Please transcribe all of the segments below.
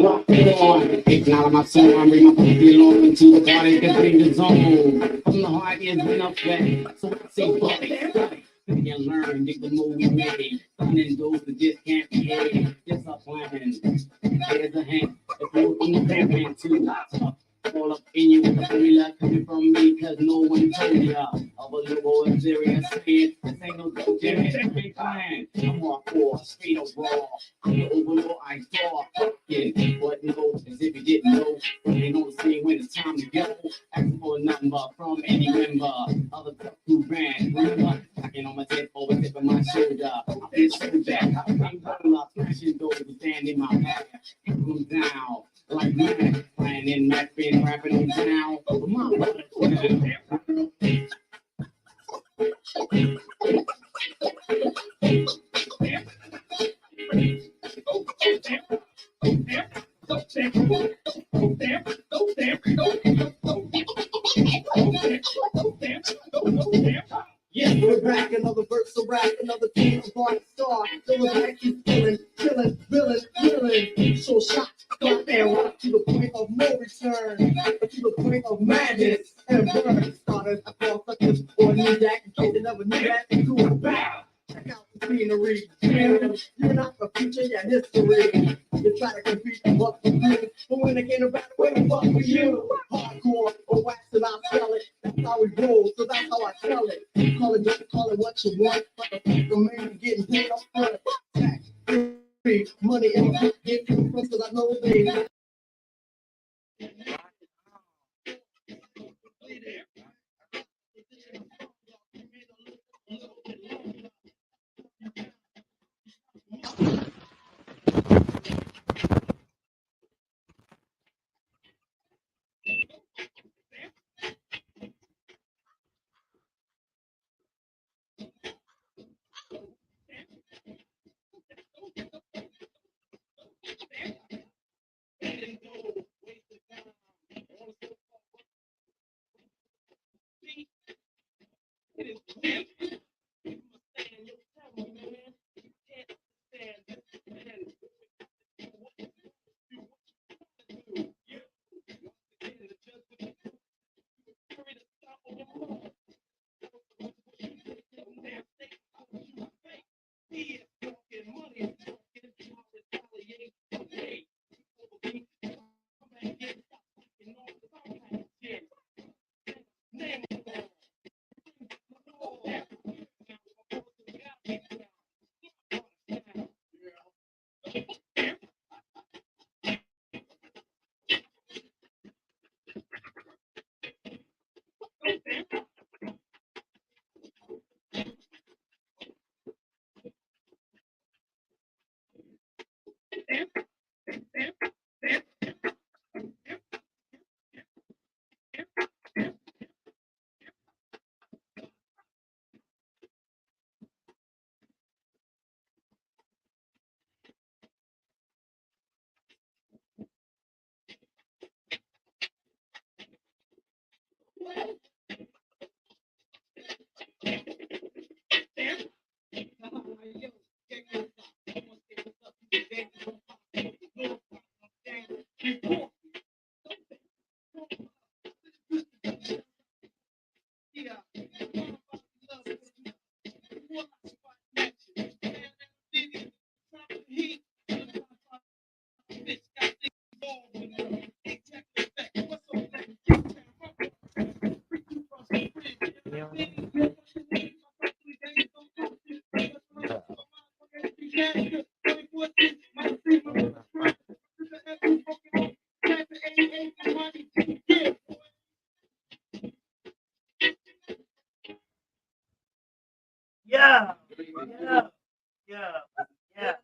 Lock on. Acknowledge my song. I'm bring my puppy along into the party. Can bring the zone. From the heart is been up there. So I say, buddy. You learn, dig the move we made. Sun and those that just can't behave. Just a plan. Here's a hand. If you're in the fan too. All up in you with the formula coming from me, cause no one told ya. Of a little and serious saying, this ain't no joke, Jimmy. Big plan. I'm hardcore, straight up raw. I'm the overlord, I saw. Yeah, but no, as if you didn't know. Ain't on the scene when it's time to go. Asking for a number from any member of the top crew band. Remember, knocking on my tip, over tip of my shoulder. I'm just so back. I'm going up, smashing doors, standing my path. Come down. Like man, playing in that bin, rapping on down. Oh, my brother. Yeah, we're back, another verse to rap, another team of art star. Still back, keep killing, willing. So shot, start and rock to the point of no return, to the point of madness and burn. Started across such as or knew that, in case you never knew that, do it back. Check out the scenery. You're not the future, you're history. You try to compete, but for you. But when it came about, where the fuck were you? Hardcore, or wax and I'll sell it. That's how we roll, so that's how I tell it. Call it what you want, but the man getting paid up front. Tax free, money in my pocket, from cause I know they. Yeah, yeah, yeah, yeah.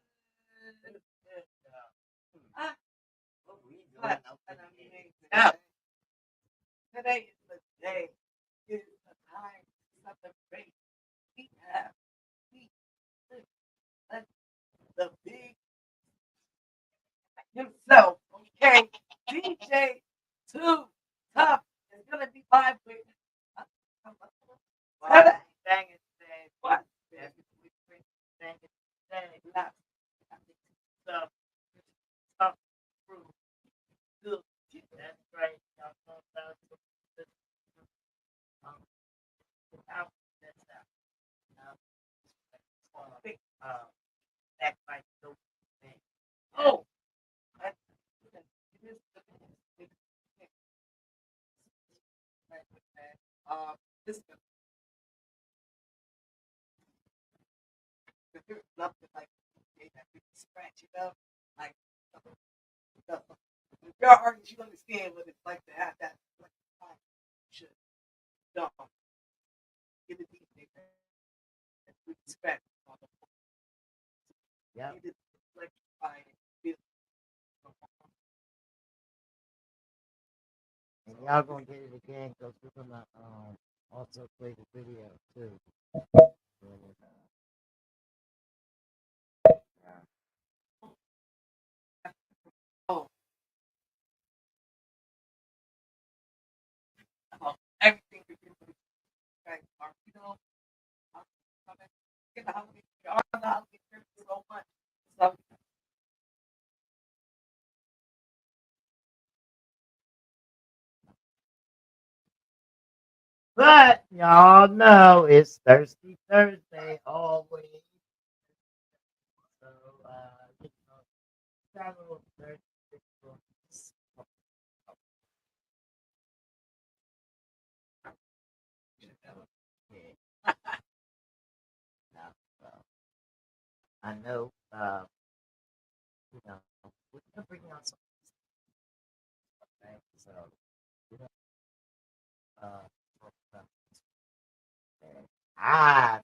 Yeah. Today is the day. It is the time to celebrate. We have we let the big himself, okay? DJ Too Tuff is gonna be live with us today. Dang it, today. What? Dang it, today. Tough crew. This nothing like that scratch it up like if you're an artist, you understand what it's like to have that like should dump get it deep with scratch on the Yeah. it is electrifying feel. And y'all gonna get it again because we're gonna also play the video too. Oh, everything we do with scratch you know, get the holiday, on the holiday trip so much. So But y'all know it's Thirsty Thursday always. So you know, got a little thirsty. Yeah. Now, I know, you know, we're gonna bring out some, right? So, you know, talk about this. And I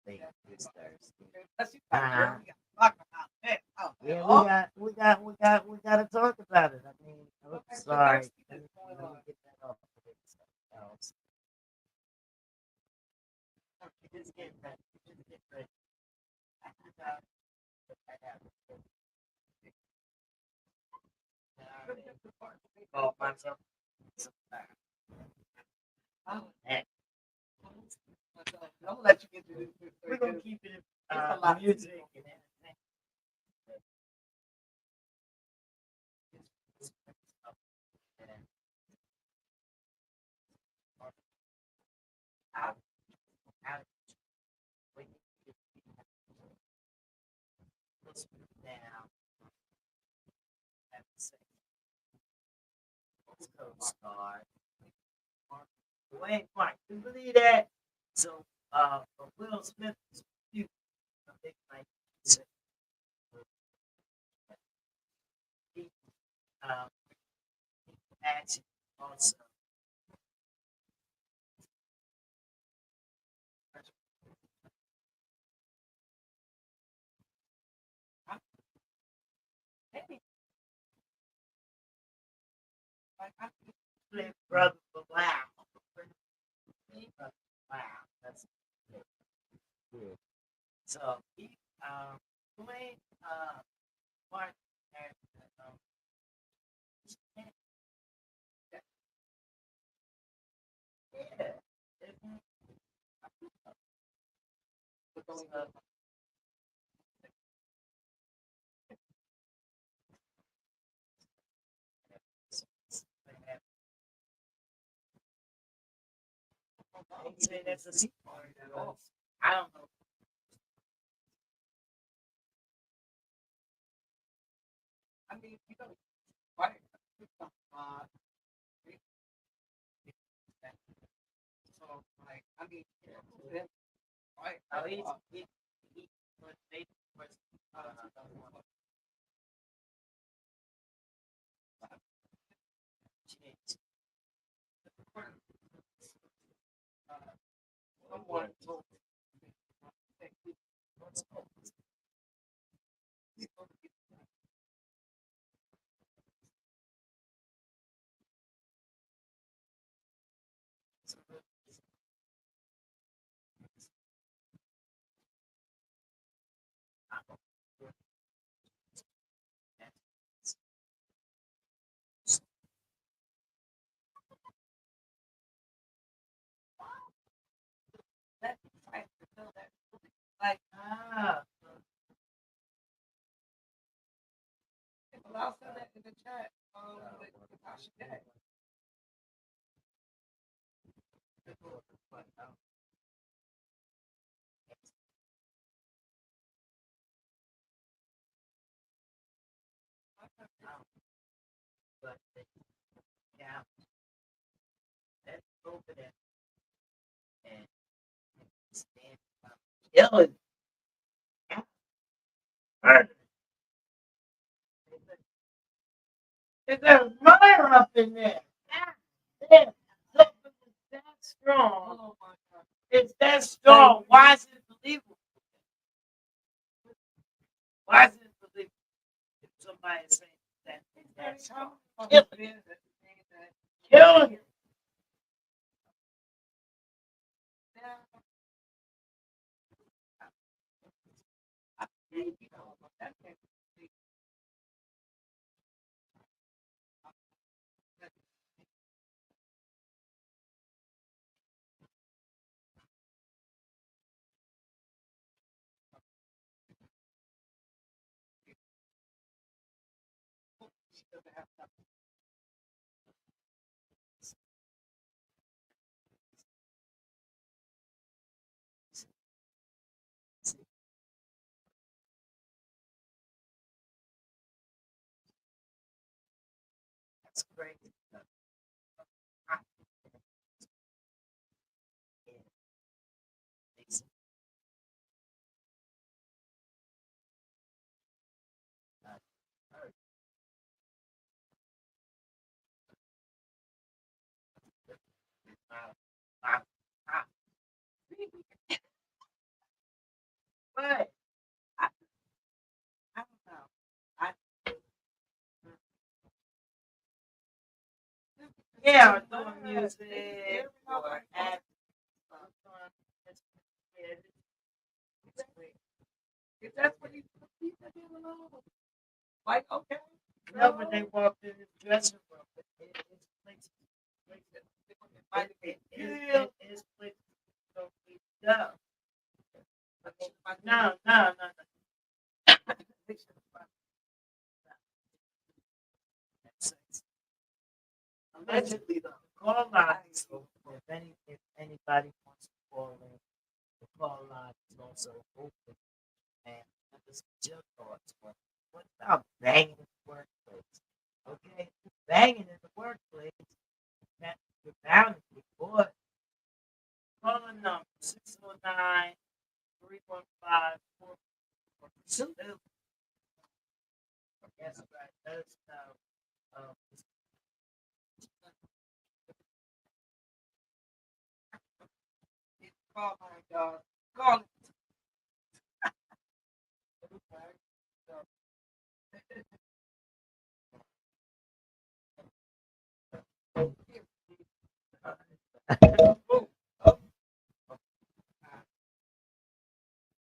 think it's Thursday. unless you got Uh, girl, we got to talk about that. Oh, yeah, oh, we got to talk about it. I mean, okay, oops, so sorry. thirsty Let is me, going let me on. get that off of it. Something else. Okay, just get ready. Just get ready. Oh, myself. Oh, Heck, I'm gonna let you get to this. we're gonna keep it It's a lot of music people. and everything. Out, out. We need to let's put it down. Have a second. Let's go start. Wait, Mike, you believe that? So, for Will Smith, you, I think, like, say, he, um, action also. Maybe like I Play Brother for Wow. Wow, that's good. So, he, played, Martin and, yeah. Say that's a sequel. I don't know. I mean you know right. So like I mean right. Oh, he was made was, changed. Someone told me that trying to fill that like Ah, people I'll send that in the chat with Tasha Day. but yeah, over there and stand up, killing. Is there a fire up in there? Yeah. Something is that strong. Oh my God. It's that strong. Why is it believable? Why is it believable? If somebody is saying that it's that strong. Killing it. That's crazy. But I don't know. I, yeah, or doing music or acting. If that's what you keep it alone. Like, okay. No, when they walked in the dressing room, it's places. It's places don't need to go. No, no, no, no. Allegedly, though. Call line is open. If anybody wants to call in, the call line is also open. And just your thoughts. What about banging in the workplace? Okay, banging in the workplace. That you're bound to be caught. Call the number 609 315 4442. Yes, right. Let us know. Oh my God. Call it.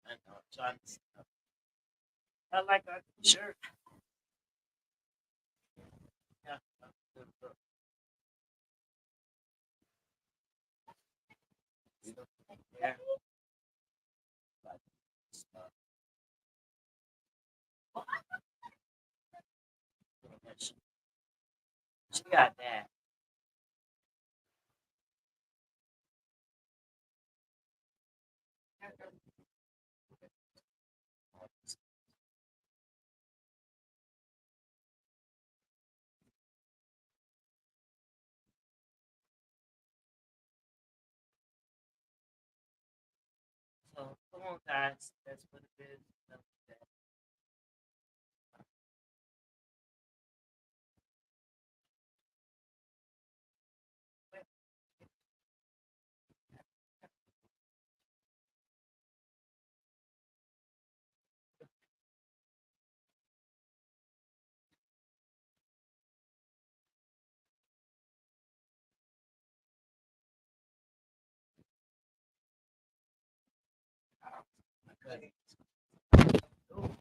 I know, I'm trying to. I like our shirt. Yeah. Yeah. She got that. So come on, guys. That's what it is. Okay. Ooh.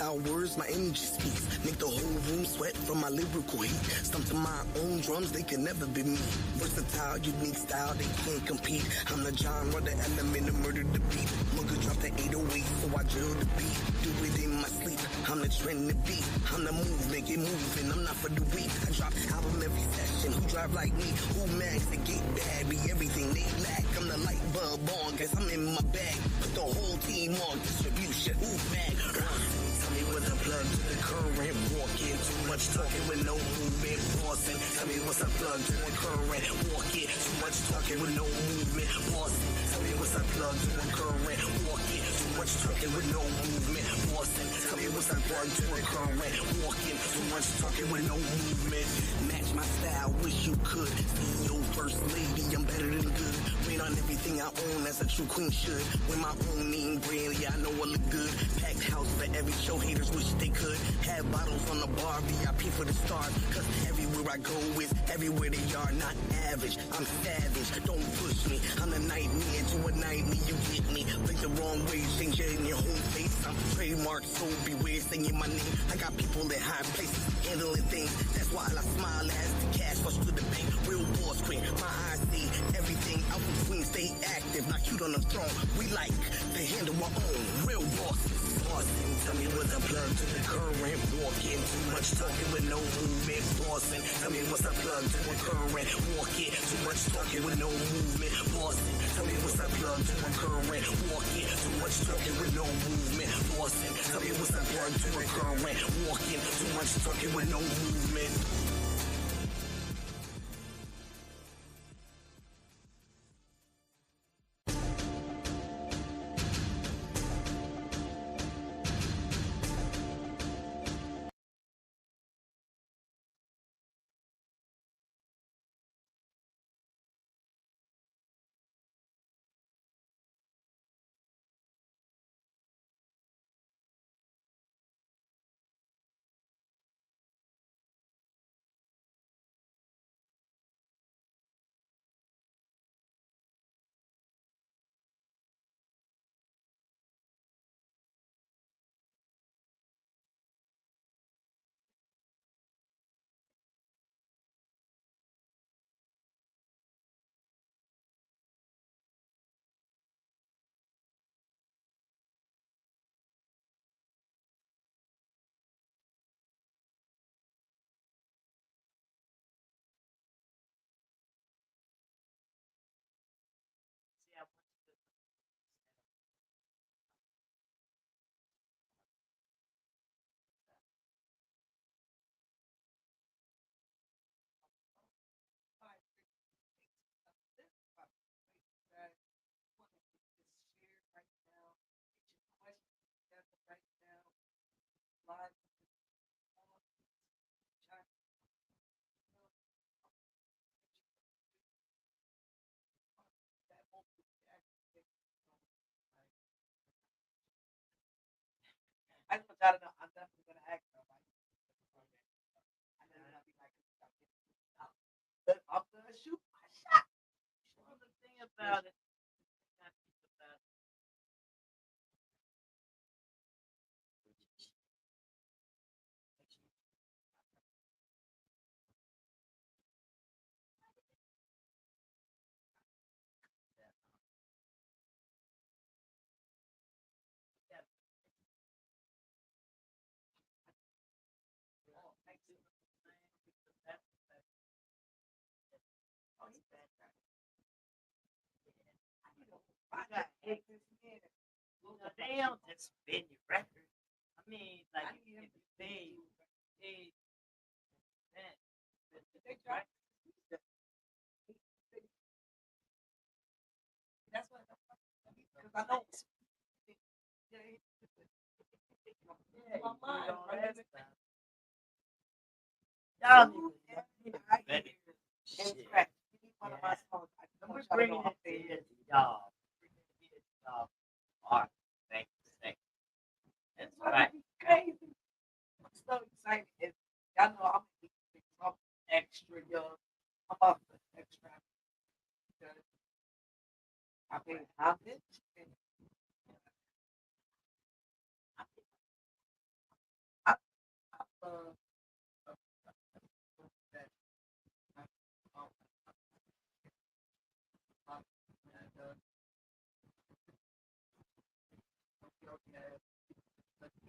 wild words, my energy speaks. Make the whole room sweat from my lyrical heat. Stump to my own drums, they can never be me. Versatile, unique style, they can't compete. I'm the genre, the element that murdered the beat. Mugga drop the 808, so I drill the beat. Do it in my sleep, I'm the trend to beat. I'm the move, make it move, and I'm not for the weak. I drop album every session, who drive like me? Who max, they get bad, be everything they lack. I'm the light bulb on, cause I'm in my bag. Put the whole team on distribution, who mag? Tell me what's the plug to the current. Walking, too much talking with no movement. Pausing, tell me what's the plug to the current. Walking, too much talking with no movement. Pausing, tell me what's the plug to the current. Walking, too much talking with no movement. Pausing, tell me what's the plug to the current. Walking, too much talking with no movement. Match my style, wish you could. CEO first lady, I'm better than good. Rain on everything I own as a true queen should. With my own name brand, yeah, I know I look good. Packed house for every show, haters wish they could. Have bottles on the bar, VIP for the stars. Cause everywhere I go is everywhere they are. Not average, I'm savage, don't push me. I'm the nightmare to a nightmare, you get me. Blink the wrong way, change it in your whole face. I'm trademark, so beware saying my name. I got people in high places, handling things. That's why I smile as the cash rush to the bank. Real boss queen, my eyes see everything. Out from Queen, stay active, not cute on the throne. We like to handle our own, real bosses. Boston, tell me what's the plug to the current. Walking, too much talking with no movement. Boston, tell me what's the plug to the current. Walking, too much talking with no movement. Boston, tell me what's the plug to the current. Walking, too much talking with no movement. Boston, tell me what's the plug to the current. Walking, too much talking with no movement. See, I want you to I just want y'all to know I'm definitely gonna ask her. Like, I know I'll be like, but I'm gonna shoot my shot. well, the thing about it, I think about it, that, that, Oh, thank you. that's Oh, he's bad. I I got got hate this man. they don't just spin your record. I mean, I like need him if to they, say, man, they try. That's what because I know. Yeah, yeah, my you mind, do all right? that stuff. Y'all Food need and to I better hear shit. interact. You need one of my Yeah. songs. I And want we're y'all to bringing know it I'm to there. y'all. Bringing it to y'all. Art. Thank you. That's It's gonna right. be crazy. I'm so excited. And y'all know I'm extra young. I'm up for extra. I mean, I'm it.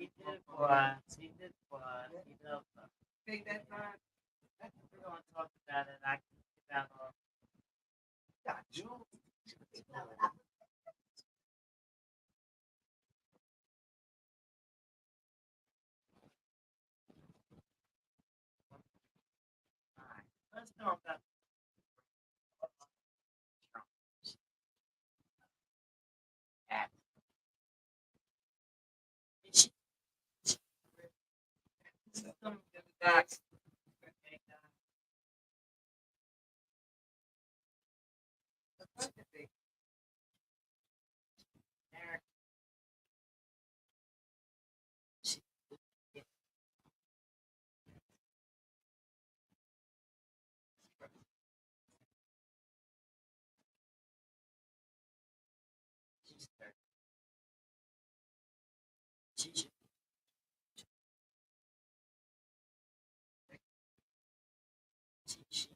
He did for us. He did for us. He loved us. Take that time. We're gonna talk about it. I can get out of Got you. mine. Let's talk about that. Some of the dots. The first thing,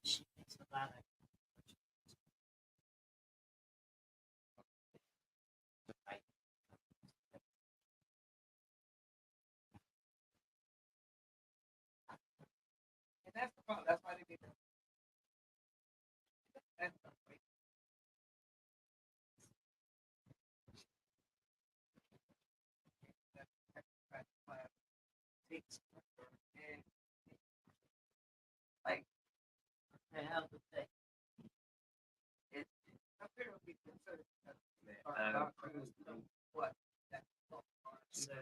She thinks about it. and that's the problem. That's why they did that. That's the way. Takes and like The hell to say. it apparently considered what that So,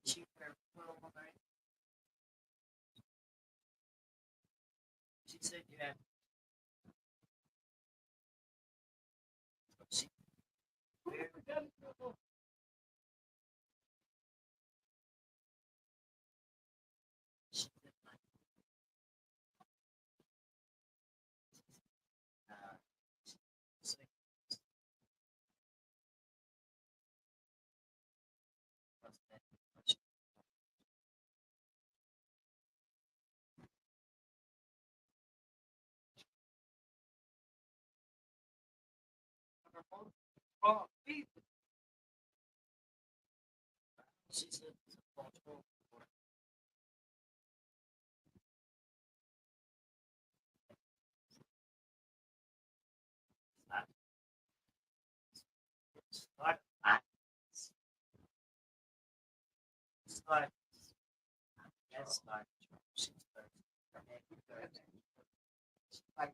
she very well, right? She said you have. She very she did like say what's that? wrong people. She said it's a control for start start yes start she's first. Like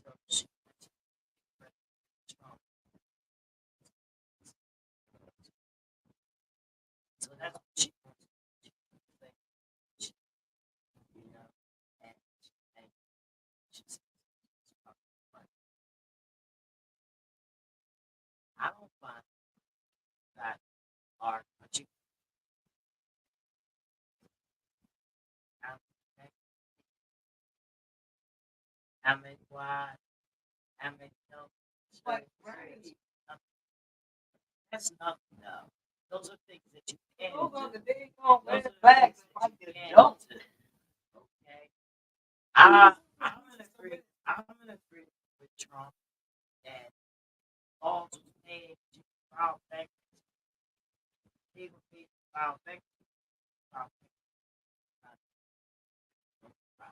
So she so that's what she wants to think, you know, and she's I don't find that art but you I mean why I mean no like right. that's nothing though. Those are things that you can Those are do. the days on Those red are flags. things Like that you the can jump. do. Okay. I'm gonna agree. I'm gonna agree with Trump that laws was made to file back. People need to file back. File back.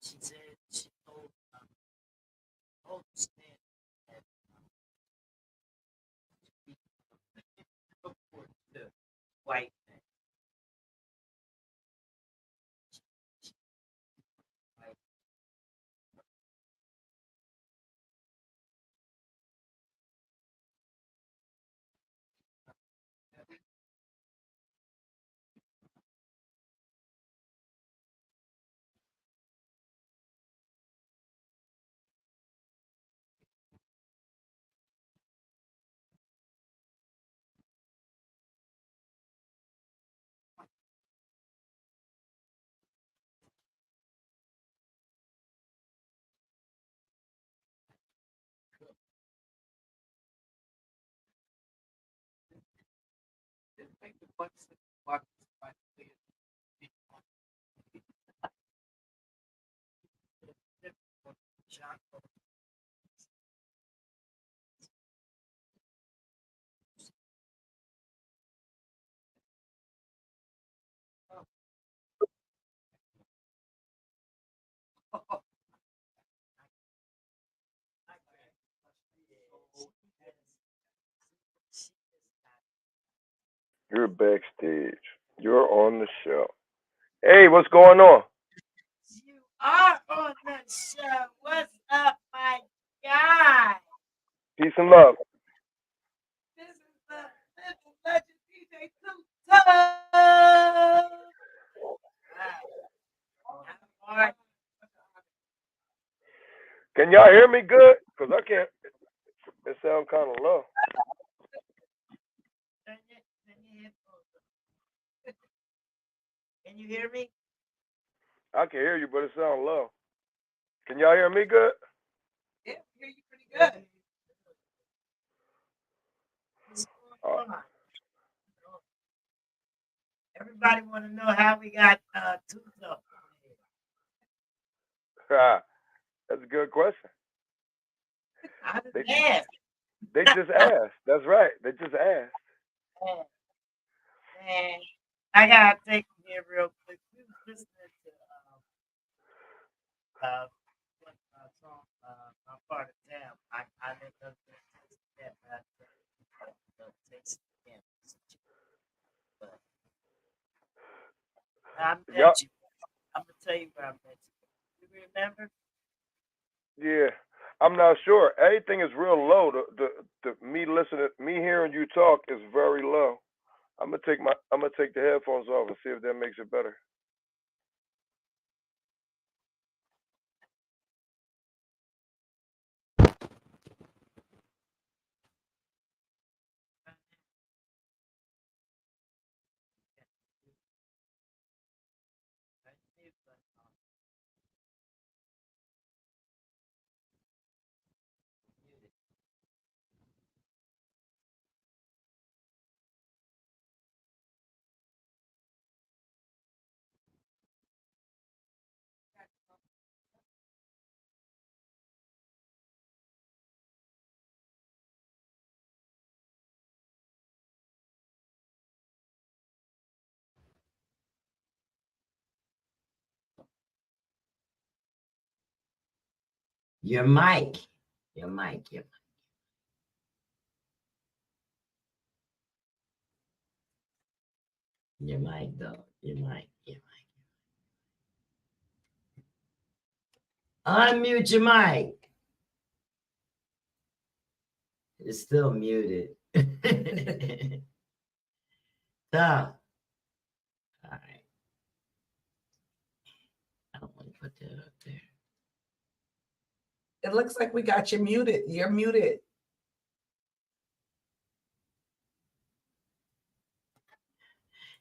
She said she told Stan that he support the white man. You're backstage. You're on the show. Hey, what's going on? You are on the show. What's up, my guy? Peace and love. This is the legend DJ Too Tuff. All right. Can y'all hear me good? Because I can't. It sounds kind of low. Turn your headphones up. Can you hear me? I can hear you, but it sounds low. Can y'all hear me good? Yeah, we hear you pretty good. What's going on? Everybody want to know how we got Too Tuff. That's a good question. I just asked. They just asked. That's right. They just asked. Man, I gotta take them here real quick. We was listening to what song my part of town. I didn't know that, but I taste it again. But I Y'all, met you. I'm gonna tell you where I met you. You remember? yeah. I'm not sure. Everything is real low. Me hearing you talk is very low. I'm gonna take the headphones off and see if that makes it better. Your mic. Your mic, though. Your mic. Unmute your mic. It's still muted. Tough. All right. I don't want to put that up there. It looks like we got you muted. You're muted.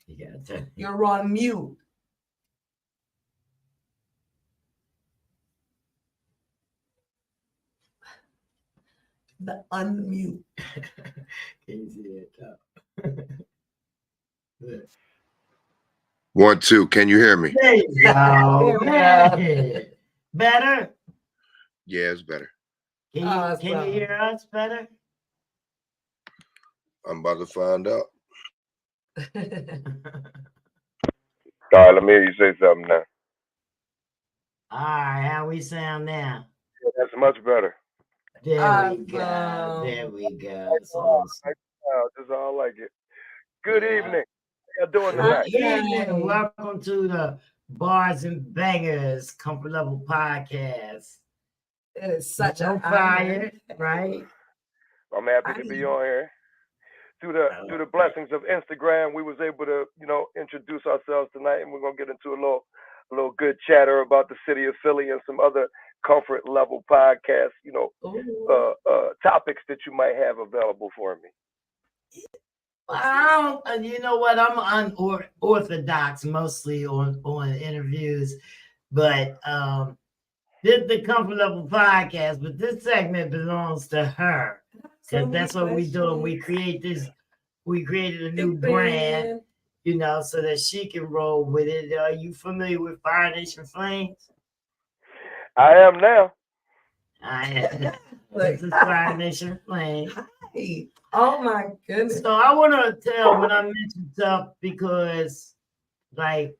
You gotta turn. You're on mute. The unmute. Can you see it? Look. 1, 2. Can you hear me? There you go. Yeah. Better? Yeah, it's better. Can you hear us better? I'm about to find out. All right, let me hear you say something now. All right, how we sound now? Yeah, that's much better. There we go. There we go. It's awesome. That's all I like it. Good evening. How y'all doing Good tonight? evening. Welcome to the Bars and Bangers Comfort Level Podcast. It is such No a fire, right? I'm happy to be on here. Through the blessings of Instagram, we was able to, introduce ourselves tonight, and we're gonna get into a little good chatter about the city of Philly and some other comfort level podcasts, topics that you might have available for me. Well, you know what? I'm unorthodox mostly on interviews, but this is the Comfort Level Podcast, but this segment belongs to her because that's what we do. We created a new brand, so that she can roll with it. Are you familiar with Fire Nation Flames? I am now. This is Fire Nation Flames. Hey, oh my goodness. So I want to tell when I mentioned stuff because, like,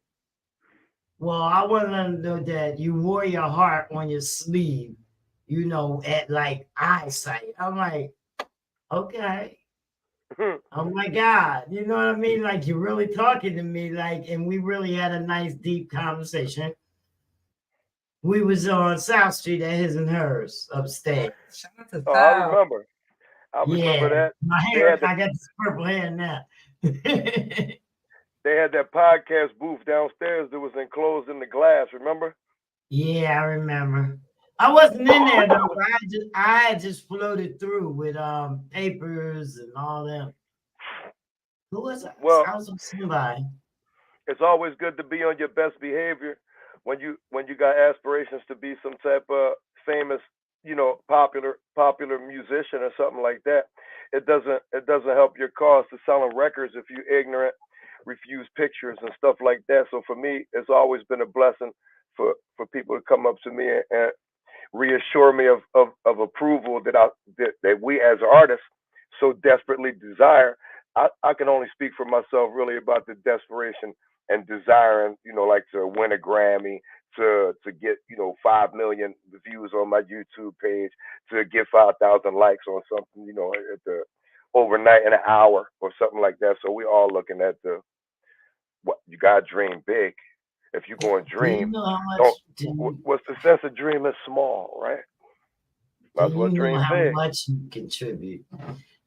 well, I want them to know that you wore your heart on your sleeve, at like eyesight. I'm like, okay. Oh my God. You know what I mean? Like you're really talking to me, like, and we really had a nice deep conversation. We was on South Street at his and hers upstairs. Shout out to Oh, I South. remember. I remember Yeah. that. My They hair, had the I got this purple hair now. they had that podcast booth downstairs that was enclosed in the glass. Remember? Yeah, I remember. I wasn't in there though. But I just floated through with papers and all them. Who was I? Well, I was with somebody. it's always good to be on your best behavior when you got aspirations to be some type of famous, popular musician or something like that. It doesn't help your cause to selling records if you ignorant, refuse pictures and stuff like that. So for me, it's always been a blessing for people to come up to me and reassure me of approval that we as artists so desperately desire. I can only speak for myself really about the desperation and desiring, like to win a Grammy, to get, 5 million views on my YouTube page, to get 5,000 likes on something, at the overnight in an hour or something like that. So we all looking at the what you gotta dream big. If you're going to Do you dream, know how much? don't. What's the sense of dreaming small, right? Do Might as well you know dream how big. much you contribute?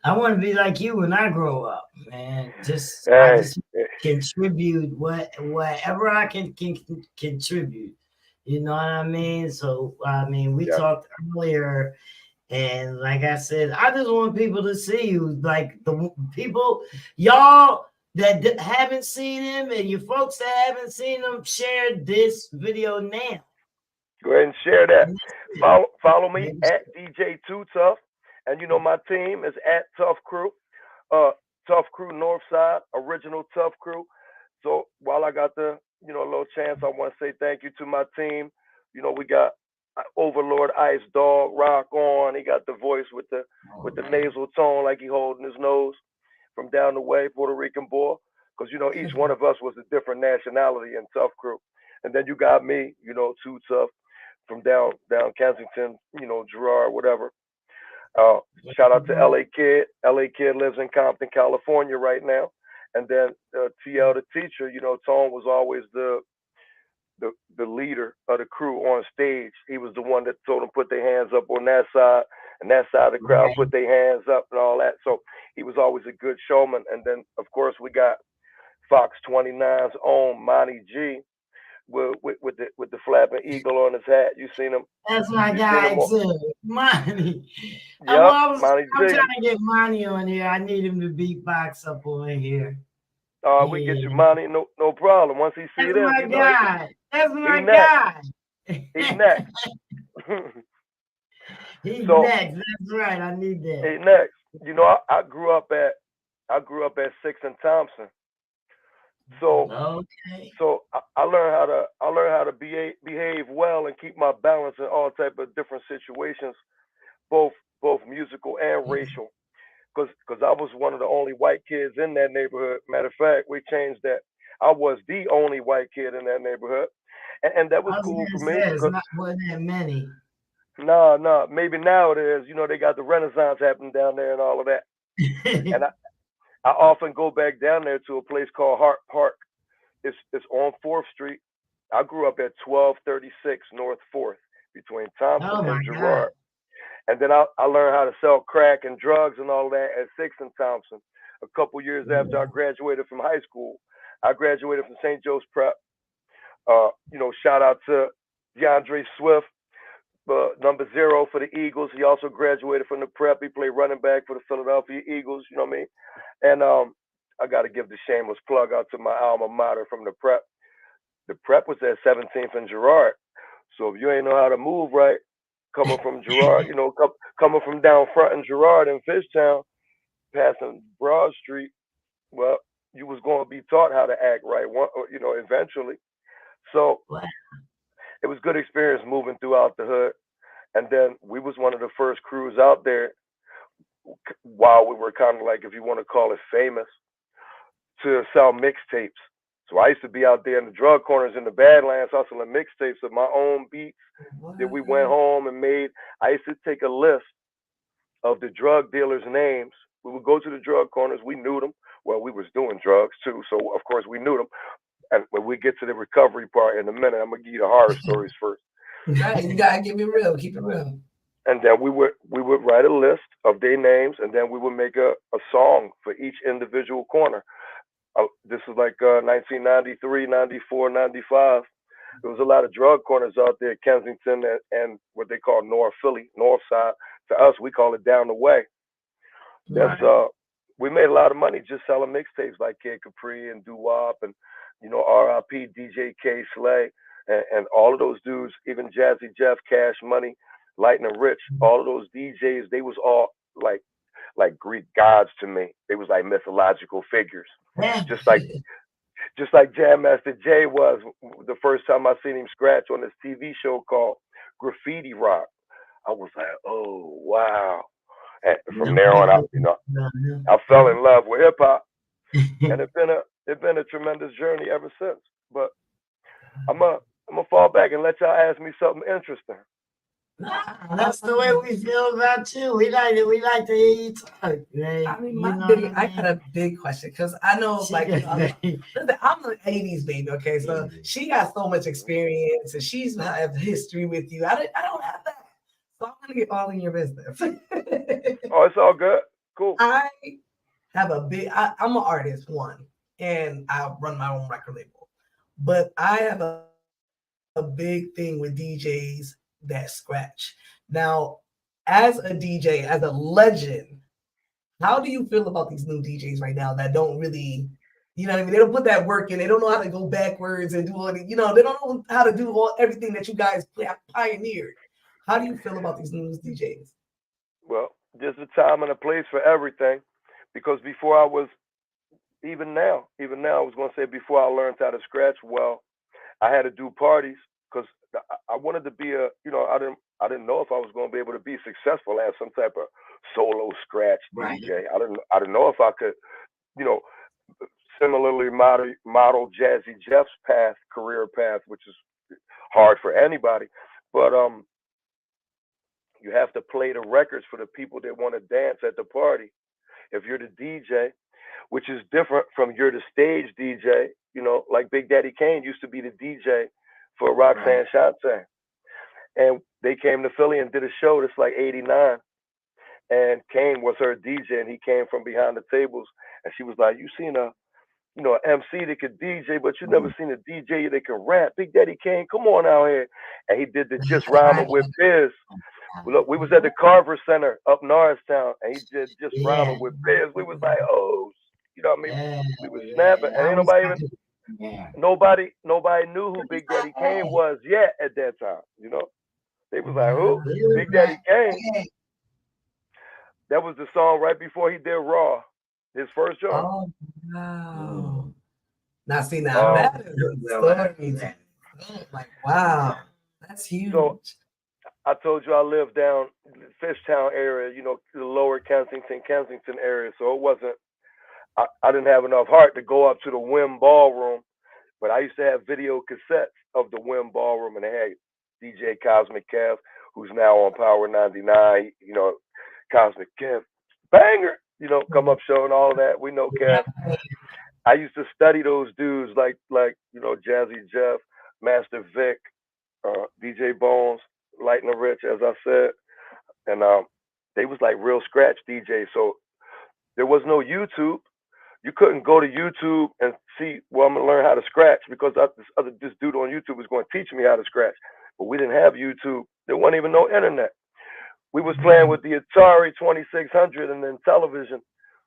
I want to be like you when I grow up, man. I Hey, just contribute whatever I can contribute. You know what I mean? So I mean, we yeah, talked earlier, and like I said, I just want people to see you, like the people, y'all that haven't seen him, and you folks that haven't seen him, share this video now. go ahead and share that. And that's it. Follow me Maybe at DJ Too Tuff, and my team is at Tough Crew, uh, Tough Crew Northside, original Tough Crew. So while I got the a little chance, I want to say thank you to my team. We got Overlord Ice Dog Rock on. He got the voice with the nasal tone like he holding his nose from down the way, Puerto Rican boy. Because each one of us was a different nationality in Tough Crew, and then you got me, Too Tough from down Kensington, Gerard, whatever. Uh, Shout out to LA Kid. LA Kid lives in Compton, California right now. And then TL the teacher, Tone was always the leader of the crew on stage. He was the one that told them put their hands up on that side, and that side of the crowd put their hands up and all that. So he was always a good showman. And then of course we got Fox 29's own Monty G with the flapping eagle on his hat. You seen him? that's my You seen guy him? too, Money. Yep, Monty I'm G. trying to get Money on here. I need him to beatbox up on here. We get Yeah, you money, no problem. Once he see that's this, my guy. That's he my next. guy. He next. He's So next. That's right. I need that. he next. I grew up at 6th and Thompson. So Okay. I learned how to behave well and keep my balance in all type of different situations, both musical and racial. Because I was one of the only white kids in that neighborhood. Matter of fact, we changed that. I was the only white kid in that neighborhood, and that was I was cool for gonna me. say it's Cause not wasn't that many. no, maybe now it is. They got the Renaissance happening down there and all of that. And I often go back down there to a place called Hart Park. It's on 4th Street. I grew up at 1236 North 4th between Thompson Oh my and God. Girard. And then I learned how to sell crack and drugs and all that at 6th and Thompson. A couple years after I graduated from high school, I graduated from St. Joe's Prep. Shout out to DeAndre Swift, number 0 for the Eagles. He also graduated from the Prep. He played running back for the Philadelphia Eagles. You know what I mean? And I got to give the shameless plug out to my alma mater from the Prep. The Prep was at 17th and Girard. So if you ain't know how to move right, coming from Girard, coming from down front in Girard and Fishtown, passing Broad Street, well, you was going to be taught how to act right, eventually. So Wow. it was good experience moving throughout the hood. And then we was one of the first crews out there while we were kind of like, if you want to call it famous, to sell mixtapes. So I used to be out there in the drug corners in the Badlands hustling mixtapes of my own beats that we went home and made. I used to take a list of the drug dealers' names. We would go to the drug corners. We knew them. Well, we was doing drugs too, so of course we knew them. And when we get to the recovery part in a minute, I'm gonna give you the horror stories first. Right, you gotta give it real, keep it real. And then we would write a list of their names, and then we would make a song for each individual corner. This is like 1993, 94, 95. There was a lot of drug corners out there, Kensington and what they call North Philly, North Side. To us, we call it down the way. That's we made a lot of money just selling mixtapes like Kid Capri and Doo Wop and R.I.P. DJ K Slay and all of those dudes, even Jazzy Jeff, Cash Money, Lightning Rich, all of those DJs, they was all like Greek gods to me. They was like mythological figures. Just like Jam Master Jay was the first time I seen him scratch on this TV show called Graffiti Rock. I was like, oh wow. And from there on out, I fell in love with hip hop. And it's been a tremendous journey ever since. But I'm gonna fall back and let y'all ask me something interesting. That's the way we feel about you. We like to hear you talk. Right? I mean, I got a big question because I know, I'm the '80s baby. Okay, so she got so much experience and she's have history with you. I don't have that, so I'm gonna get all in your business. Oh, it's all good. Cool. I have I'm an artist, and I run my own record label, but I have a big thing with DJs that scratch. Now, as a DJ, as a legend, how do you feel about these new DJs right now that don't really, you know what I mean? They don't put that work in. They don't know how to go backwards and do all the, they don't know how to do everything that you guys pioneered. How do you feel about these new DJs? Well, there's a time and a place for everything, because before I was, even now, I was going to say before I learned how to scratch well, I had to do parties because I wanted to be I didn't know if I was going to be able to be successful as some type of solo scratch DJ. I didn't know if I could, similarly model Jazzy Jeff's career path, which is hard for anybody. But you have to play the records for the people that want to dance at the party. If you're the DJ, which is different from you're the stage DJ, like Big Daddy Kane used to be the DJ for Roxanne Shante. And they came to Philly and did a show that's like 89. And Kane was her DJ, and he came from behind the tables. And she was like, you seen an MC that could DJ, but you never seen a DJ that can rap. Big Daddy Kane, come on out here. And he did the Just Rhyming with Biz. Look, we was at the Carver Center up Norristown, and he did Just Rhyming with Biz. We was like, oh, you know what I mean? We was snapping, and ain't nobody knew who Big Daddy Kane was yet at that time. They was like, who? Big Daddy Kane. That was the song right before he did Raw, his first joint. Oh, wow. Now, see, that is a story. Like, wow, that's huge. So, I told you I lived down Fishtown area, the lower Kensington area. So it wasn't, I didn't have enough heart to go up to the Wim Ballroom, but I used to have video cassettes of the Wim Ballroom, and they had DJ Cosmic Kev, who's now on Power 99, Cosmic Kev, banger, come up showing all of that. We know Kev. I used to study those dudes like Jazzy Jeff, Master Vic, DJ Bones, Lightning Rich, as I said, and they was like real scratch DJs. So there was no YouTube. You couldn't go to YouTube and see, well, I'm gonna learn how to scratch because this dude on YouTube was going to teach me how to scratch. But we didn't have YouTube. There wasn't even no internet. We was playing with the Atari 2600 and then television,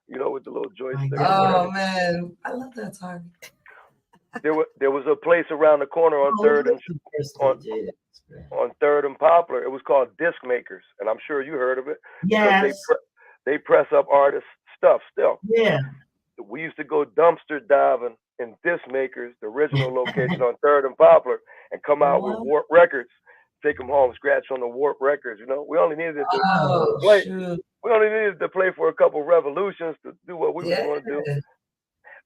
with the little joystick. Oh man, I love that Atari. There was a place around the corner on Third and Poplar. It was called Disc Makers, and I'm sure you heard of it. Yes. They press up artists' stuff still. Yeah. we used to go dumpster diving in Disc Makers, the original location on 3rd and Poplar, and come out with What? Warp Records, take them home, scratch on the Warp Records. You know, we only needed to Oh play. shoot! We only needed to play for a couple revolutions to do what we was Yeah. going to do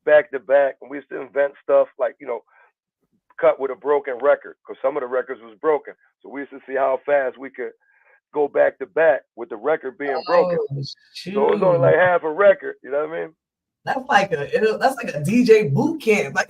back to back, and we used to invent stuff like cut with a broken record because some of the records was broken. So we used to see how fast we could go back to back with the record being broken. Oh So it was only shoot! like half a record. You know what I mean? That's like a DJ boot camp. Like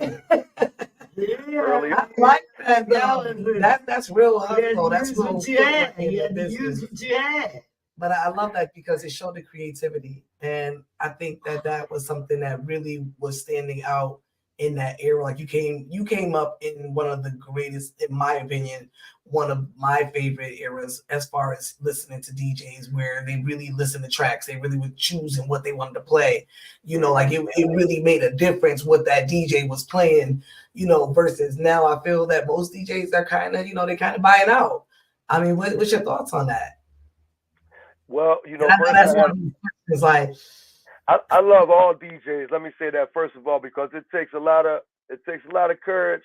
Early. I like that. Yeah, That's real you had hustle. to That's use real what you footwork had. in You the had to use business. what you had. But I love that because it showed the creativity, and I think that was something that really was standing out in that era. Like you came up in one of the greatest, in my opinion, one of my favorite eras as far as listening to DJs, where they really listened to tracks, they really were choosing what they wanted to play. Like it really made a difference what that DJ was playing. Versus now, I feel that most DJs are kind of, they kind of buying out. I mean, what's your thoughts on that? Well, And I know first that's one of the questions. Like, I love all DJs. Let me say that first of all because it takes a lot of courage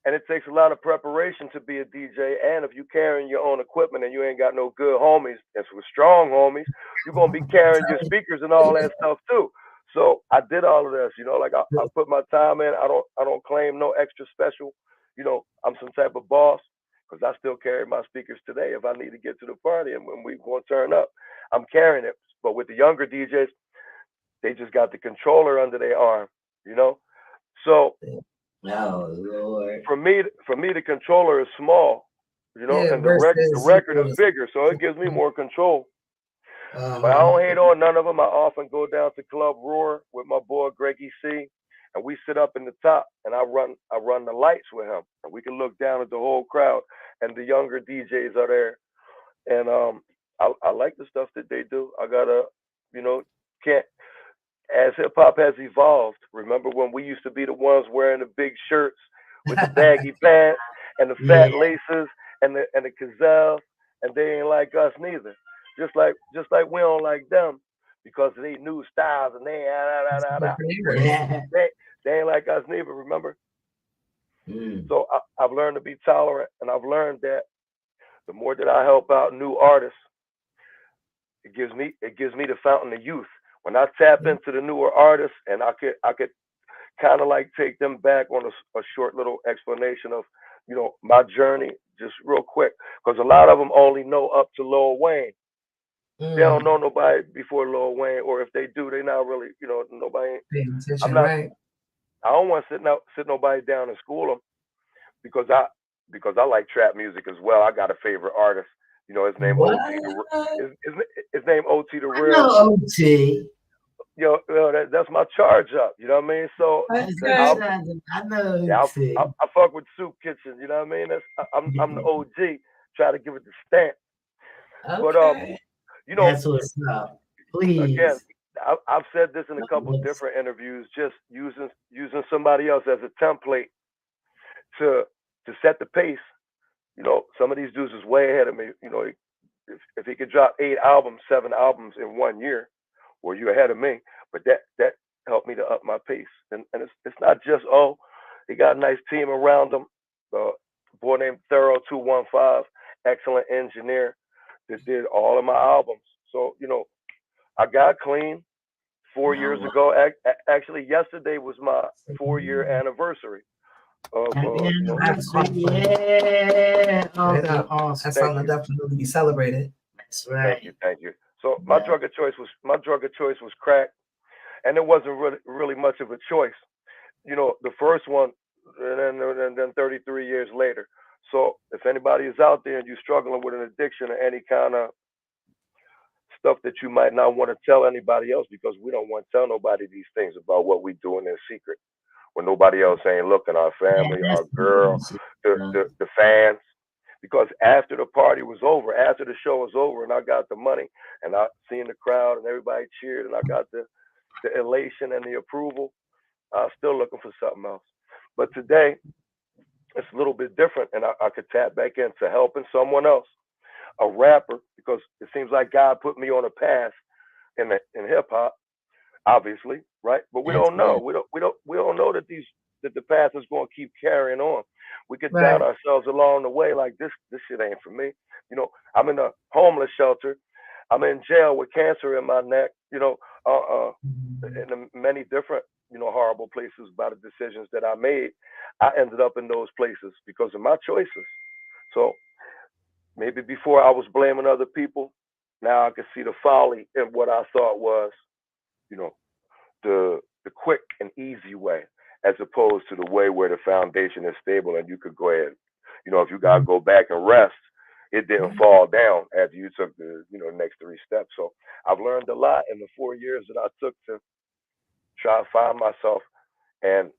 and it takes a lot of preparation to be a DJ. And if you're carrying your own equipment and you ain't got no good homies, that's with strong homies, you're gonna be carrying your speakers and all that stuff too. So I did all of this. Like I put my time in. I don't claim no extra special. I'm some type of boss because I still carry my speakers today. If I need to get to the party and when we gonna turn up, I'm carrying it. But with the younger DJs, they just got the controller under their arm, So Oh Lord. for me, the controller is small, yeah, and the versus record is bigger, so it gives me more control. But I don't hate on none of them. I often go down to Club Roar with my boy Greggy C, and we sit up in the top, and I run the lights with him, and we can look down at the whole crowd, and the younger DJs are there, and I like the stuff that they do. I gotta, can't. As hip hop has evolved, remember when we used to be the ones wearing the big shirts with the baggy pants and the fat laces and the gazelles, and they ain't like us neither. Just like we don't like them because they new styles and they they ain't like us neither. Remember? So I've learned to be tolerant, and I've learned that the more that I help out new artists, it gives me the fountain of youth. When I tap into the newer artists, and I could kind of like take them back on a short little explanation of my journey, just real quick, because a lot of them only know up to Lil Wayne. They don't know nobody before Lil Wayne, or if they do, they not really nobody. I'm not. right? I don't want to sit nobody down and school them because I like trap music as well. I got a favorite artist. His name What? OT. His name OT the I Real. know OT. That's my charge up. You know what I mean? So I know OT. I fuck with Soup Kitchen. You know what I mean? I'm the OG. Try to give it the stamp. Okay. But that's what's up. Please. Again, I've said this in a couple different interviews. Just using somebody else as a template to set the pace. Some of these dudes is way ahead of me. If he could drop 7 albums in 1 year, well, you're ahead of me. But that helped me to up my pace. And it's not just he got a nice team around him. A boy named Thorough 215, excellent engineer that did all of my albums. So I got clean 4 years ago. Actually, yesterday was my 4-year anniversary. Anniversary, yeah. Awesome. That's something to definitely be celebrated. That's right. Thank you. So my drug of choice was crack, and it wasn't really much of a choice. The first one, and then 33 years later. So if anybody is out there and you're struggling with an addiction or any kind of stuff that you might not want to tell anybody else, because we don't want to tell nobody these things about what we do in secret when nobody else ain't looking, our family, our girl, the fans. Because after the party was over, after the show was over, and I got the money, and I seen the crowd and everybody cheered, and I got the elation and the approval, I was still looking for something else. But today, it's a little bit different, and I could tap back into helping someone else, a rapper, because it seems like God put me on a path in hip hop, obviously, right? But we That's don't know. good. We don't know that the path is going to keep carrying on. We could doubt Right. ourselves along the way, like this shit ain't for me. You know, I'm in a homeless shelter. I'm in jail with cancer in my neck. You know, Mhm. in many different horrible places by the decisions that I made. I ended up in those places because of my choices. So maybe before I was blaming other people, now I can see the folly in what I thought was, you know, the quick and easy way, as opposed to the way where the foundation is stable and you could go ahead. If you gotta go back and rest, it didn't fall down after you took the next three steps. So I've learned a lot in the 4 years that I took to try to find myself and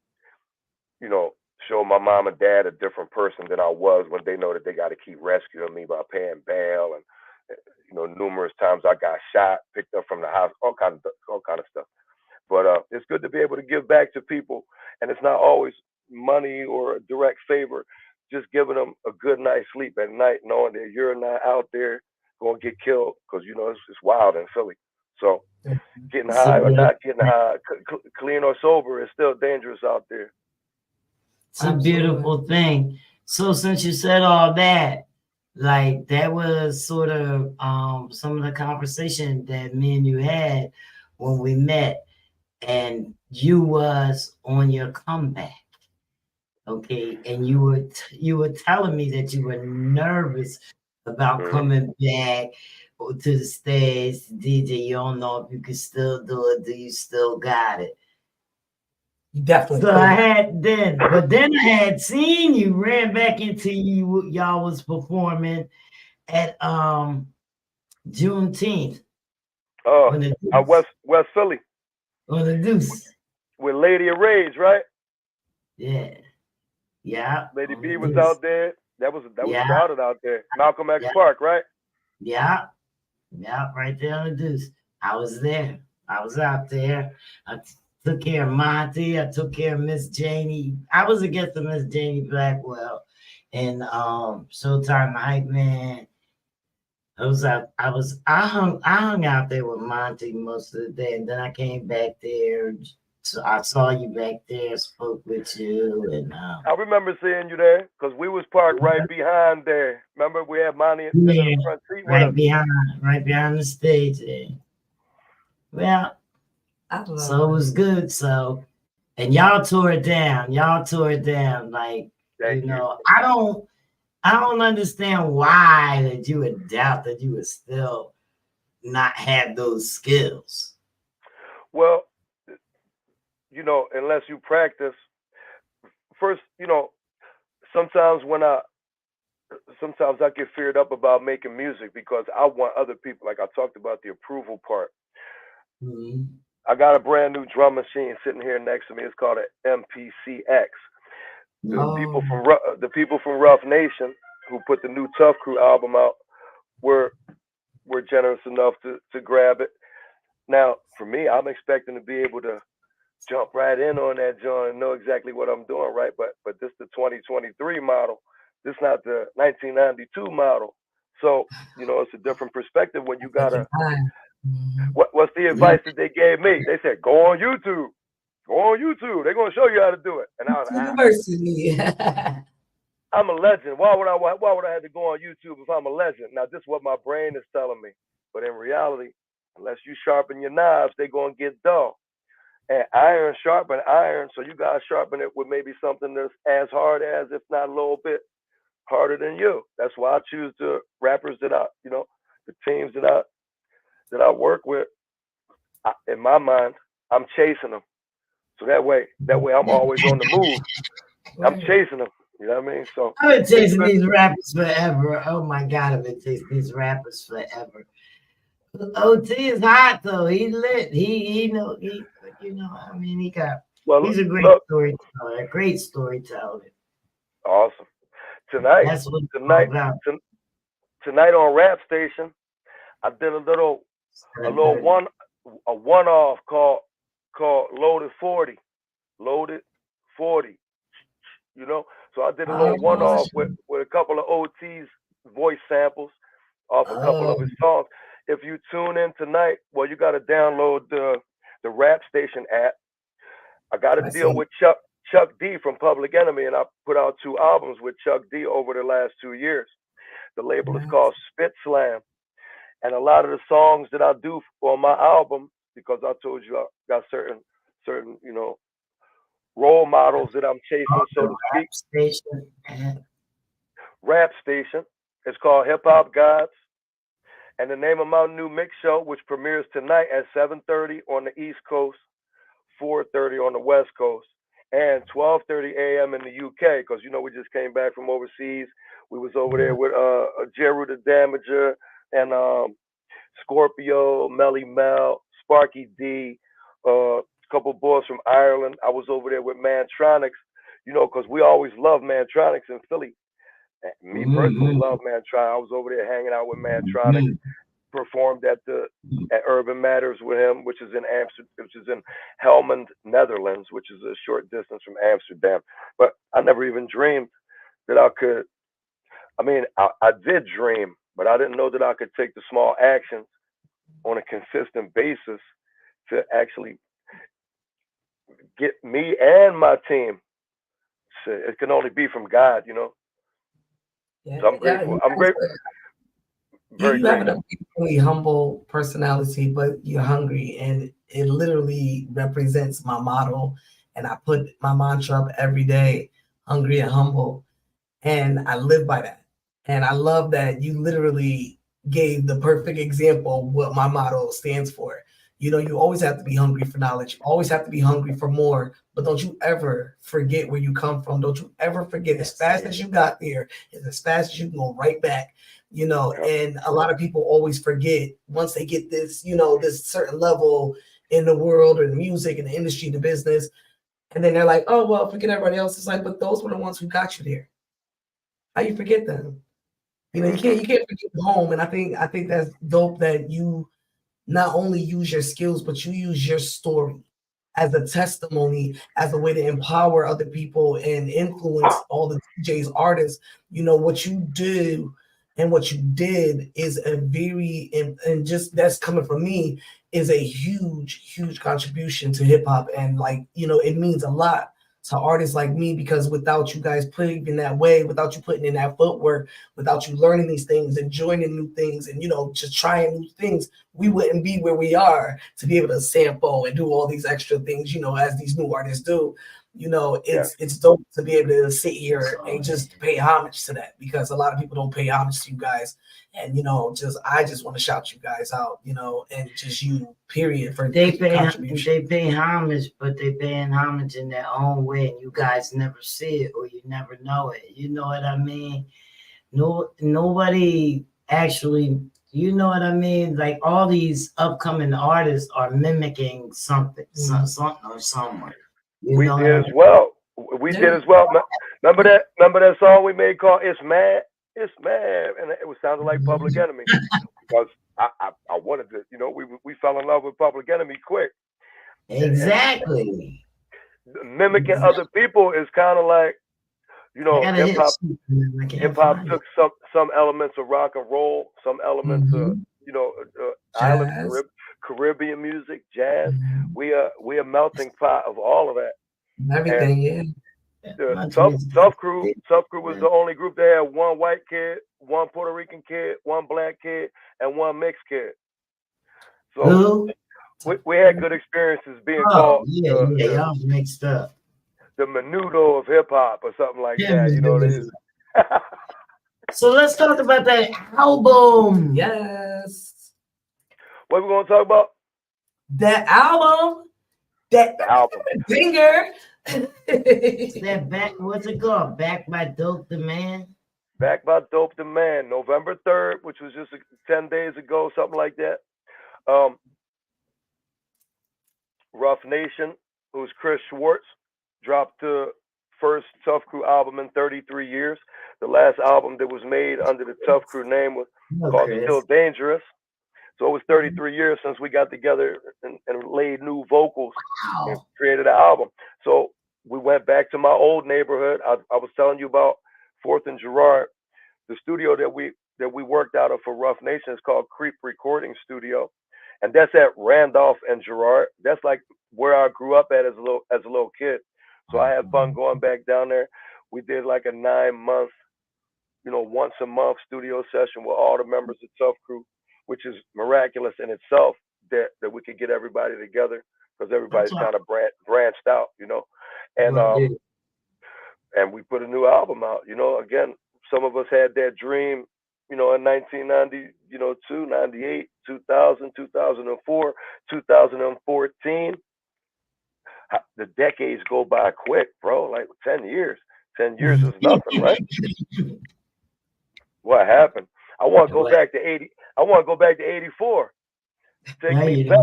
you know show my mom and dad a different person than I was when they know that they got to keep rescuing me by paying bail and numerous times I got shot, picked up from the house, all kind of stuff. But it's good to be able to give back to people, and it's not always money or a direct favor. Just giving them a good night's sleep at night, knowing that you're not out there going to get killed because it's wild in Philly. So getting It's a high or beautiful not getting high, clean or sober, is still dangerous out there. It's a beautiful thing. So since you said all that, like that was sort of some of the conversation that me and you had when we met, and you was on your comeback, okay, and you were telling me that you were nervous about Hmm. coming back to the stage. DJ, you don't know if you can still do it. Do you still got it? You definitely So I could. had then I had seen you ran back into y'all was performing at Juneteenth Oh, on the out Deuce. West Philly On the Deuce. with Lady of Rage, right? Yeah. Yeah. Lady On the B was Deuce. out there. That was Yeah. crowded out there. Malcolm X Yeah. Park, right? Yeah. Yeah. Right there on the Deuce. I was there. I was out there. I took care of Monty. I took care of Miss Janie. I was against the Miss Janie Blackwell and Showtime the Hype Man. I hung out there with Monty most of the day, and then I came back there. So I saw you back there, spoke with you, and I remember seeing you there because we was parked right behind there. Remember we had Monty in the yeah, front seat with us. right behind the stage there. Well, I love so it was good. So, and y'all tore it down. Y'all tore it down. Like, Thank you. I don't understand why that you would doubt that you would still not have those skills. Well, unless you practice first, sometimes sometimes I get feared up about making music because I want other people, like I talked about the approval part. Mm-hmm. I got a brand new drum machine sitting here next to me. It's called an MPCX. The people Oh, from the people from Rough Nation who put the new Tough Crew album out were generous enough to grab it. Now, for me, I'm expecting to be able to jump right in on that joint and know exactly what I'm doing, right? But this the 2023 model. This not the 1992 model. So it's a different perspective when you take your gotta. time. Mm-hmm. What's the Yeah. advice that they gave me? They said go on YouTube. Go on YouTube. They're gonna show you how to do it. And I was like, University. I'm a legend. Why would I have to go on YouTube if I'm a legend? Now this is what my brain is telling me. But in reality, unless you sharpen your knives, they're gonna get dull. And iron sharpen iron, so you gotta sharpen it with maybe something that's as hard as, if not a little bit harder than you. That's why I choose the rappers the teams that I work with. In my mind, I'm chasing them. So that way I'm always on the move. I'm Right. chasing them. You know what I mean? So I've been it's chasing good. these rappers forever. Oh my god, I've been chasing these rappers forever. OT is hot though. He lit. He know he I mean Well, he's a great look, storyteller, a great storyteller. awesome. Tonight, That's what it's all tonight, about. tonight on Rap Station, I did a little a one off called Loaded 40. Loaded 40. So I did a little one Oh, off with a couple of OT's voice samples off a couple Oh, of his songs. If you tune in tonight, well, you got to download the rap station app. I got a I deal see. with Chuck D from Public Enemy, and I put out 2 albums with Chuck D over the last 2 years. The label is Nice. called Spit Slam, and a lot of the songs that I do on my album, because I told you I got certain role models that I'm chasing, so to speak. Station and Rap station. It's called Hip Hop Gods. And the name of my new mix show, which premieres tonight at 7:30 on the East Coast, 4:30 on the West Coast, and 12:30 a.m. in the UK, because we just came back from overseas. We was over there with Jeru the Damager and Scorpio, Melly Mel, Sparky D, a couple boys from Ireland. I was over there with Mantronics, because we always love Mantronics in Philly. Me personally love Mantronics. I was over there hanging out with Mantronics. Performed at Urban Matters with him, which is in Helmond, Netherlands, which is a short distance from Amsterdam. But I never even dreamed that I could. I mean, I did dream, but I didn't know that I could take the small actions on a consistent basis to actually get me and my team. So it can only be from God, Yeah, So I'm grateful. I'm grateful. Very you have grateful. an really humble personality, but you're hungry, and it literally represents my motto. And I put my mantra up every day: hungry and humble, and I live by that. And I love that you literally gave the perfect example of what my motto stands for. You always have to be hungry for knowledge, always have to be hungry for more, but don't you ever forget where you come from. Don't you ever forget, as fast as you got there, is as fast as you can go right back. And a lot of people always forget once they get this, this certain level in the world or the music and the industry, the business, and then they're like, oh, well, forget everybody else. It's like, but those were the ones who got you there. How you forget them? You can't forget home. And I think that's dope that you not only use your skills, but you use your story as a testimony, as a way to empower other people and influence all the DJs, artists. What you do and what you did is a very, and just that's coming from me, is a huge contribution to hip hop. And it means a lot to artists like me, because without you guys putting in that way, without you putting in that footwork, without you learning these things and joining new things and just trying new things, we wouldn't be where we are to be able to sample and do all these extra things, as these new artists do. It's dope to be able to sit here and just pay homage to that, because a lot of people don't pay homage to you guys. And I just want to shout you guys out, and just you, period, for contribution. They pay homage, but they paying homage in their own way, and you guys never see it or you never know it. You know what I mean? Nobody actually, you know what I mean? Like, all these upcoming artists are mimicking something, something or someone. We did as well. We did as well. Remember that song we made called "It's Mad"? It's mad, and it was sounding like Public Enemy, because I wanted to, we fell in love with Public Enemy quick. Exactly. And mimicking other people is kind of like, hip hop took some elements of rock and roll, some elements of island Caribbean music, jazz. We a melting pot of all of that. Everything, Tough Crew was the only group that had one white kid, one Puerto Rican kid, one black kid, and one mixed kid. So we had good experiences being called y'all mixed up. The menudo of hip hop or something like that. So let's talk about that album. Yes. What we gonna talk about? That album. That album. Dinger. That back, what's it called? Back by Dope the Man? Back by Dope the Man, November 3rd, which was just 10 days ago, something like that. Rough Nation, who's Chris Schwartz, dropped the first Tough Crew album in 33 years. The last album that was made under the Tough Crew name was called Still Dangerous. So it was 33 years since we got together and laid new vocals and created an album. So we went back to my old neighborhood. I was telling you about 4th and Girard. The studio that we worked out of for Rough Nation is called Creep Recording Studio. and that's at Randolph and Girard. That's like where I grew up at as a little kid. So I had fun going back down there. We did like a 9-month, once a month studio session with all the members of Tough Crew, which is miraculous in itself that we could get everybody together because everybody's kind of branched out, and and we put a new album out. Again, some of us had that dream, in 1990, 98, 2000, 2004, 2014. The decades go by quick, bro. Like 10 years. 10 years is nothing, right? What happened? I want to go back to 80. I want to go back to 84. Take me back.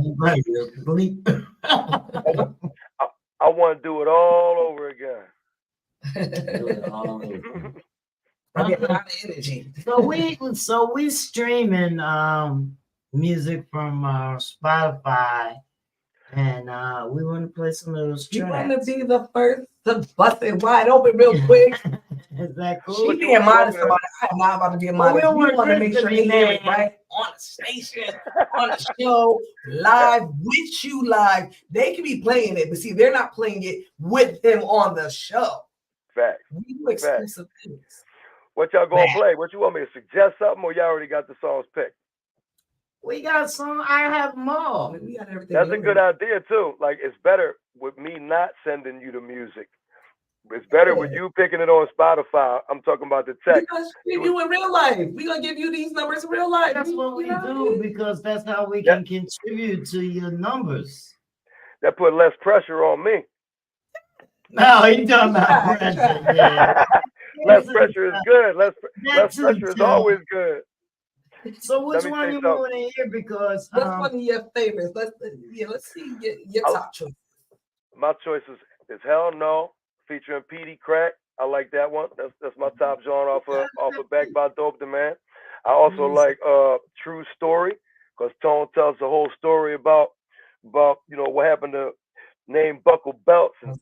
I want to do it all over again. I get a lot of energy. So we streaming music from Spotify, and we want to play some of those tracks. You want to be the first to bust it wide open real quick? Is that cool? She being modest about it. I'm not about to be modest. We want to make sure they hear it right on the station, on the show, live with you live. They can be playing it, but see, they're not playing it with him on the show. Facts. We do exclusive things. What y'all gonna play? What you want me to suggest something, or y'all already got the songs picked? We got some. I have them all. We got everything. That's a good idea too. Like, it's better with me not sending you the music. It's better with you picking it on Spotify. I'm talking about the text. Because we do in real life. We're gonna give you these numbers in real life. That's what we do, because that's how we can contribute to your numbers. That put less pressure on me. No, you talking about pressure. Yeah. Less pressure is good. Less pressure is always good. So which one you want to hear? Because what's one of your favorites? Let's see your top choice. My choice is Hell No, featuring Petey Crack. I like that one. That's my top joint off of Back by Dope the Man. I also like True Story, because Tone tells the whole story about what happened to Name Buckle Belts and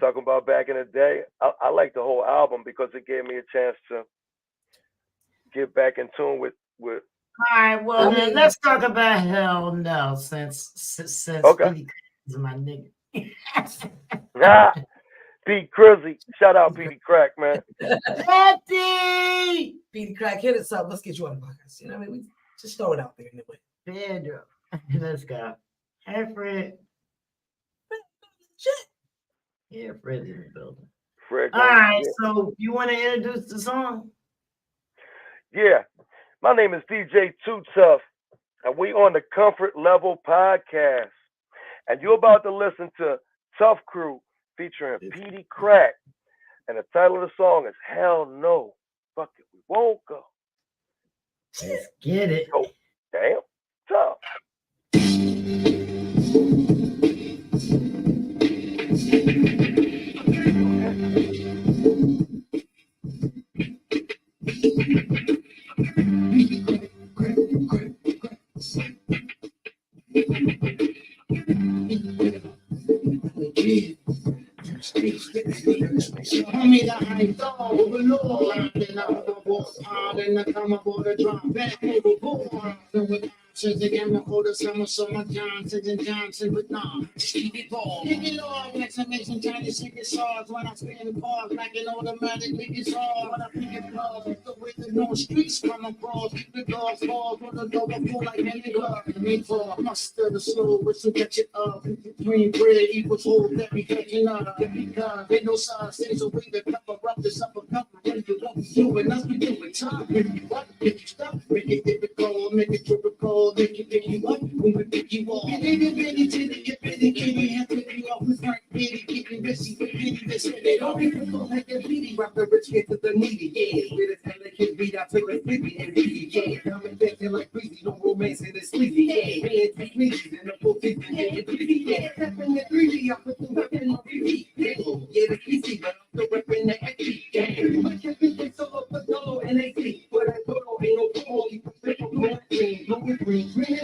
talking about back in the day. I like the whole album because it gave me a chance to get back in tune with. All right, well then let's talk about Hell No, since okay. Is my nigga. Pete Crizzy, shout out Petey Crack, man. Petey Crack, hit us up. Let's get you on the podcast. You know what I mean? We just throw it out there anyway. Pedro, let's go. Hey, Fred. Shit. Yeah, Fred's in the building. Fred. All right, so you want to introduce the song? Yeah, my name is DJ Too Tuff, and we on the Comfort Level Podcast, and you're about to listen to Tough Crew featuring Petey Crack, and the title of the song is Hell No, Fuck It, We Won't Go. Let's get it. Oh, damn, tough. Homie, the high dog, overlord, and I'm gonna walk hard and I come aboard the drop back overboard. And with options again, the older summer Johnson and Johnson, but nah, just keep it ball. Kick it off, exclamation, tiny secret swords when I spin the bars like an automatic pick it hard. When I pick it ball, the way the no streets come across, the dogs fall from the door before like any club. And me for muster the slow whistle, catch it up. Between bread equals whole that be catching up. Because ain't no sign, stays away the cover up this upper cover. When you don't do it, us we do it. Time, when you up, if you stop, make it difficult, make it typical, make it pick you up, when we pick you off. You ain't ready to get ready, kitty, have to be off with Frank Bitty, getting busy with Bitty, this way. They don't even go like a Bitty, rock the rich kid to the needy, yeah. With a time they can beat out to the 50 and beady, yeah. I'm infected like breezy, no romance in this sleazy, yeah. Head to sleazy, and the full 50, yeah, it's breezy, yeah. Tapping the 3D, I put the weapon on repeat, yeah. Yeah, the easy, but I'm still repping the XP, yeah. My champion so up the solo and they see, but I don't ain't no ball, you can flip on my green, green,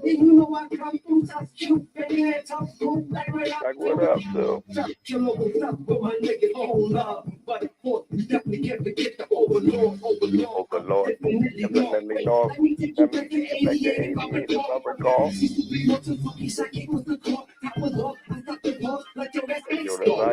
you know I come through, touch you, baby, talk cool, like what up, so? Kill over top with my niggas, hold up. But of course, we definitely can't forget the old Overlord. Definitely North. That means taking back to 88 if I recall. Yo, the night star.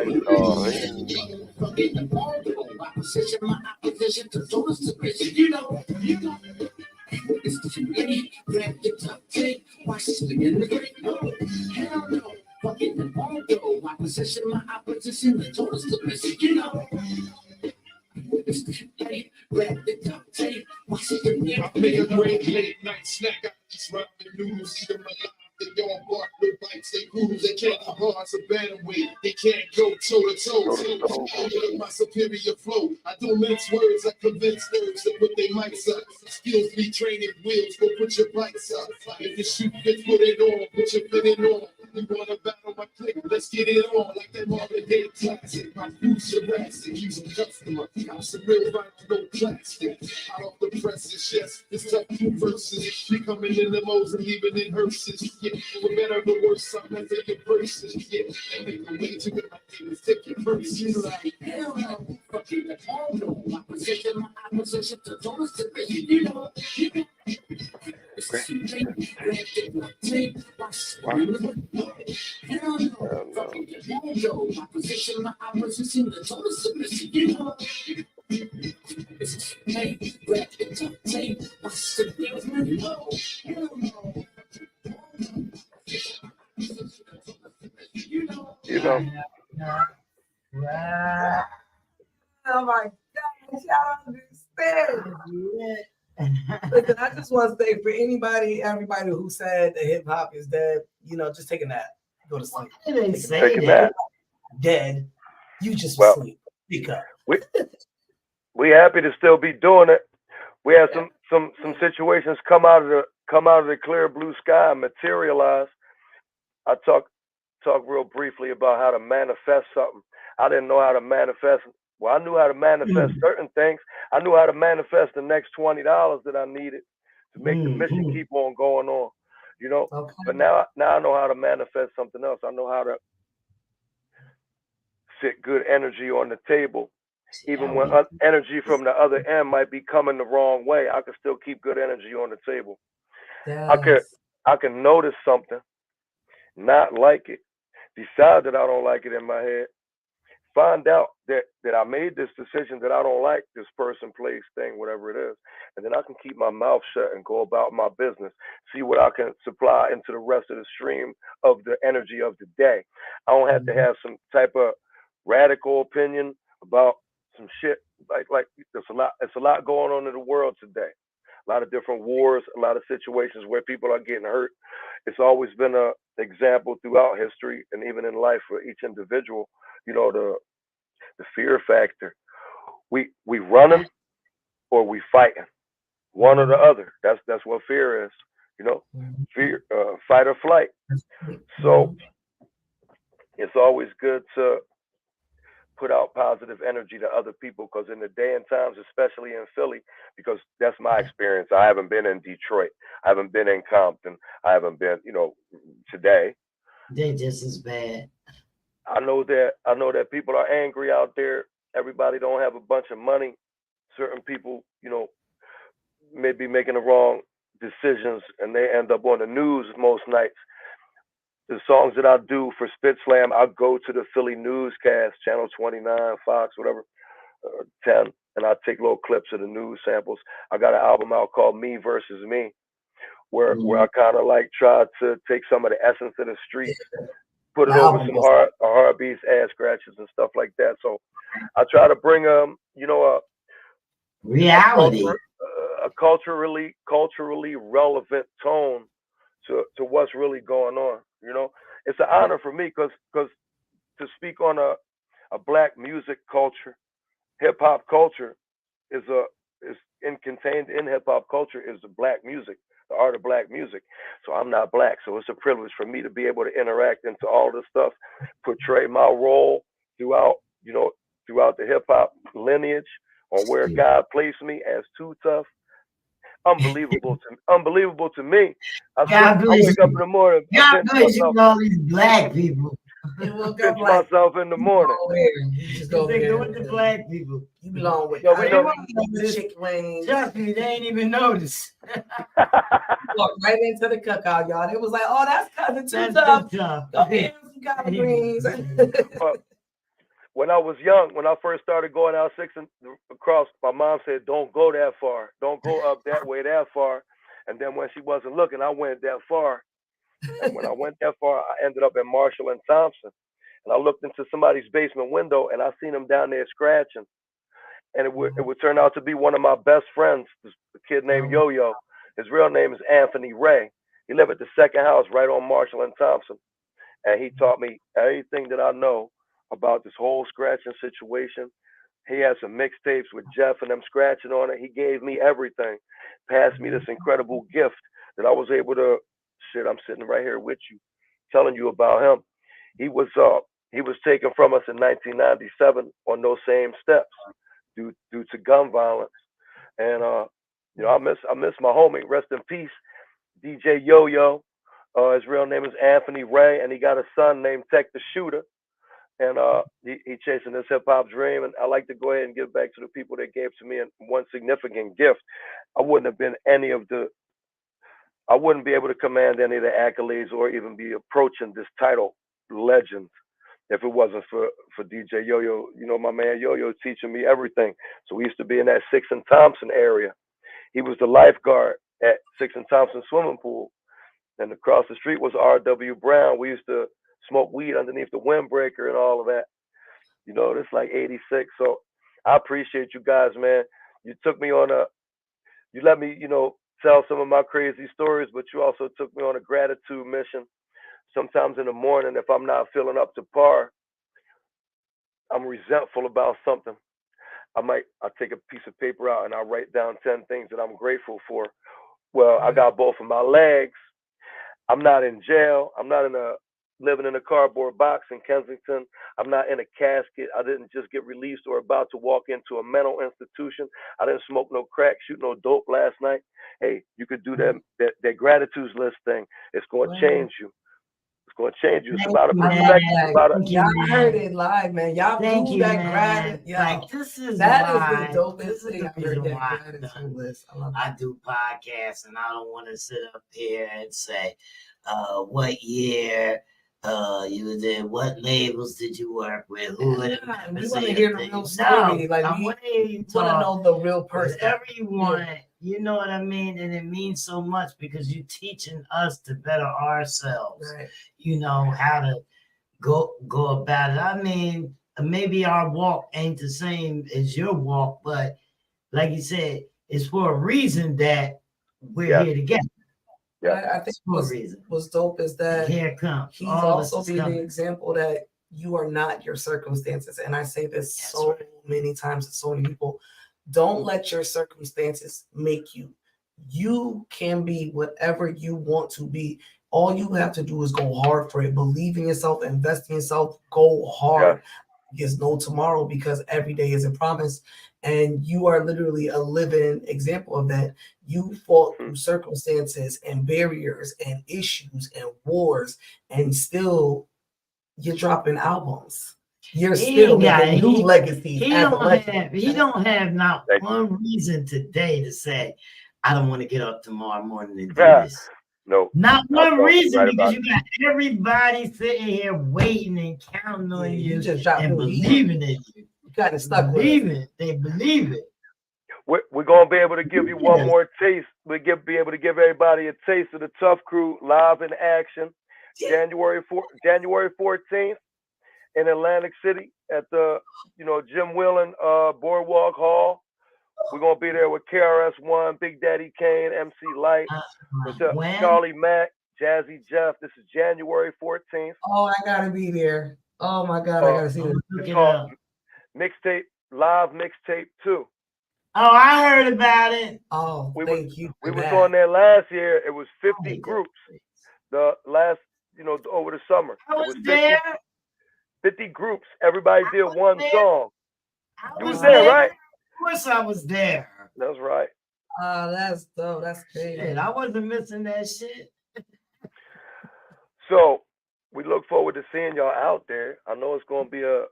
I made a great late night snack out these rapping news. Either my life, they all bark with bikes, they cruise, they can't have hearts a bantamweight, they can't go toe to toe. With my superior flow, I don't mince words, I convince nerves to put their mics up. Skills be training wheels, go put your bikes up. If the shoot fits, put it on, put your fitting on. You wanna battle my clique, let's get it on. Like that Marvin Gaye classic, my food's Jurassic, use a customer. I'm some real vinyl, no plastic. Out off the presses, yes, it's tough two verses. We coming in limos and leaving in hearses. Yeah, for better or worse, I'm never your verses. Yeah, and make a way to get my things take your verses. Like, hell no, fucking all no. My position to those to be, you know. You know. Right. Oh my gosh, y'all understand. Listen, I just want to say for everybody who said that hip hop is dead, just take a nap. Go to sleep. Why did they say Take a that? nap. Dead. You just Well, sleep. Speak up. We happy to still be doing it. We had some situations come out of the clear blue sky and materialize. I talk real briefly about how to manifest something. I didn't know how to manifest. Well, I knew how to manifest certain things. I knew how to manifest the next $20 that I needed to make the mission keep on going on. Okay. But now I know how to manifest something else. I know how to sit good energy on the table. Even when energy from the other end might be coming the wrong way, I can still keep good energy on the table. Yes. I can notice something, not like it, decide that I don't like it in my head, find out that I made this decision that I don't like this person, place, thing, whatever it is, and then I can keep my mouth shut and go about my business, see what I can supply into the rest of the stream of the energy of the day. I don't have to have some type of radical opinion about some shit like it's a lot going on in the world today. A lot of different wars, a lot of situations where people are getting hurt. It's always been an example throughout history and even in life for each individual. The fear factor. We running or we fighting, one or the other. That's what fear is. Fear, fight or flight. So it's always good to put out positive energy to other people, because in the day and times, especially in Philly, because that's my experience. I haven't been in Detroit. I haven't been in Compton. I haven't been, today. They just as bad. I know that people are angry out there. Everybody don't have a bunch of money. Certain people, may be making the wrong decisions and they end up on the news most nights. The songs that I do for Spit Slam, I go to the Philly newscast, Channel 29, Fox, whatever, 10, and I take little clips of the news samples. I got an album out called Me Versus Me, where I kind of like tried to take some of the essence of the street, put it over some R&B's, ass scratches and stuff like that. So I try to bring reality, a culturally relevant tone to what's really going on. It's an honor for me because to speak on a black music culture, hip hop culture is contained in hip hop culture is the black music, the art of black music. So I'm not black, so it's a privilege for me to be able to interact into all this stuff, portray my role throughout the hip hop lineage, on where God placed me as Too Tuff. Unbelievable to me. I wake up in the morning. God bless you, all these black people. You woke pinch up like myself in the morning. over there. You just go over They there. go with the black people. You belong with No, we know. the chicken wings. Trust me, they ain't even notice. Walk right into the cookout, y'all. It was like, oh, that's cousin Too That's Tuff. too tough. Go get him some collard greens. When I was young, when I first started going out six and across, my mom said, "Don't go that far. Don't go up that way that far." And then when she wasn't looking, I went that far. And when I went that far, I ended up at Marshall and Thompson. And I looked into somebody's basement window, and I seen them down there scratching. And it would turn out to be one of my best friends, a kid named Yo-Yo. His real name is Anthony Ray. He lived at the second house right on Marshall and Thompson. And he taught me everything that I know about this whole scratching situation. He had some mixtapes with Jeff and them scratching on it. He gave me everything, passed me this incredible gift that I was able to, I'm sitting right here with you, telling you about him. He was taken from us in 1997 on those same steps due to gun violence. And I miss my homie. Rest in peace, DJ Yo-Yo. His real name is Anthony Ray, and he got a son named Tech the Shooter. And he chasing his hip hop dream. And I like to go ahead and give back to the people that gave to me one significant gift. I wouldn't be able to command any of the accolades or even be approaching this title, legend, if it wasn't for DJ Yo-Yo. You know, my man Yo-Yo teaching me everything. So we used to be in that 6th and Thompson area. He was the lifeguard at 6th and Thompson swimming pool. And across the street was R.W. Brown. We used to smoke weed underneath the windbreaker and all of that. You know, this like 86. So I appreciate you guys, man. You took me on you let me, tell some of my crazy stories, but you also took me on a gratitude mission. Sometimes in the morning, if I'm not feeling up to par, I'm resentful about something. I'll take a piece of paper out and I'll write down 10 things that I'm grateful for. Well, I got both of my legs. I'm not in jail. I'm not living in a cardboard box in Kensington. I'm not in a casket. I didn't just get released or about to walk into a mental institution. I didn't smoke no crack, shoot no dope last night. Hey, you could do that gratitude list thing. It's going to change you. It's going to change you. It's about a perspective. Y'all heard it live, man. Y'all do that gratitude. Like, this is that why, is the dopest this is thing. the I heard reason that why gratitude list. I love I do podcasts, and I don't want to sit up here and say, what year you was in, what labels did you work with, who we want to hear the real story. No, I want to know the real person. Whatever you want, you know what I mean? And it means so much because you're teaching us to better ourselves. Right. You know, how to go about it. I mean, maybe our walk ain't the same as your walk, but like you said, it's for a reason that we're here together. Yeah, I think what's dope is that here comes. He's also being the example that you are not your circumstances. And I say this many times to so many people. Don't let your circumstances make you. You can be whatever you want to be. All you have to do is go hard for it. Believe in yourself, invest in yourself, go hard. There's no tomorrow because every day is a promise. And you are literally a living example of that. You fought through circumstances and barriers and issues and wars, and still you're dropping albums. You're still making new legacies. He don't have not one reason today to say, I don't want to get up tomorrow morning and do this. No. Not one reason, because you got everybody sitting here waiting and counting on you and believing in you. Got it stuck with it. They believe it. We're gonna be able to give you one more taste. Be able to give everybody a taste of the Tuff Crew live in action, January 14th in Atlantic City at the Jim Whelan Boardwalk Hall. We're gonna be there with KRS-One, Big Daddy Kane, MC Light, Charlie Mack, Jazzy Jeff. This is January 14th. Oh, I gotta be there. Oh my God, I gotta see this. It's called Live Mixtape 2. Oh, I heard about it. Oh, thank you. We was on there last year. It was 50 groups. The last, over the summer. I was 50, there. 50 groups. Everybody did one song. You was there, right? Of course I was there. That's right. That's dope. That's crazy. Shit, I wasn't missing that shit. So we look forward forward to seeing y'all out there. I know it's gonna be a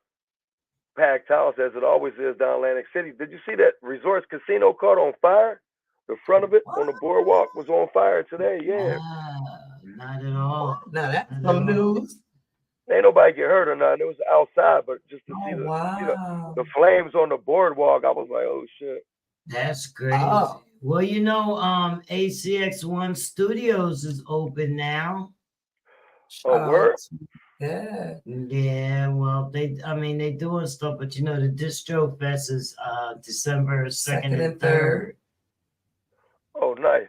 packed house as it always is down Atlantic City. Did you see that Resorts Casino caught on fire? The front of it on the boardwalk was on fire today. Yeah. Not at all. Now that's Not some at all. news. Ain't nobody get hurt or nothing. It was outside, but just to see Oh, the wow. the flames on the boardwalk, I was like, oh shit. That's crazy. Oh. Well, you know, ACX1 Studios is open now. Oh, word? Yeah. Yeah, well, they're doing stuff, but you know, the Distro Fest is December 2nd and 3rd. Oh, nice.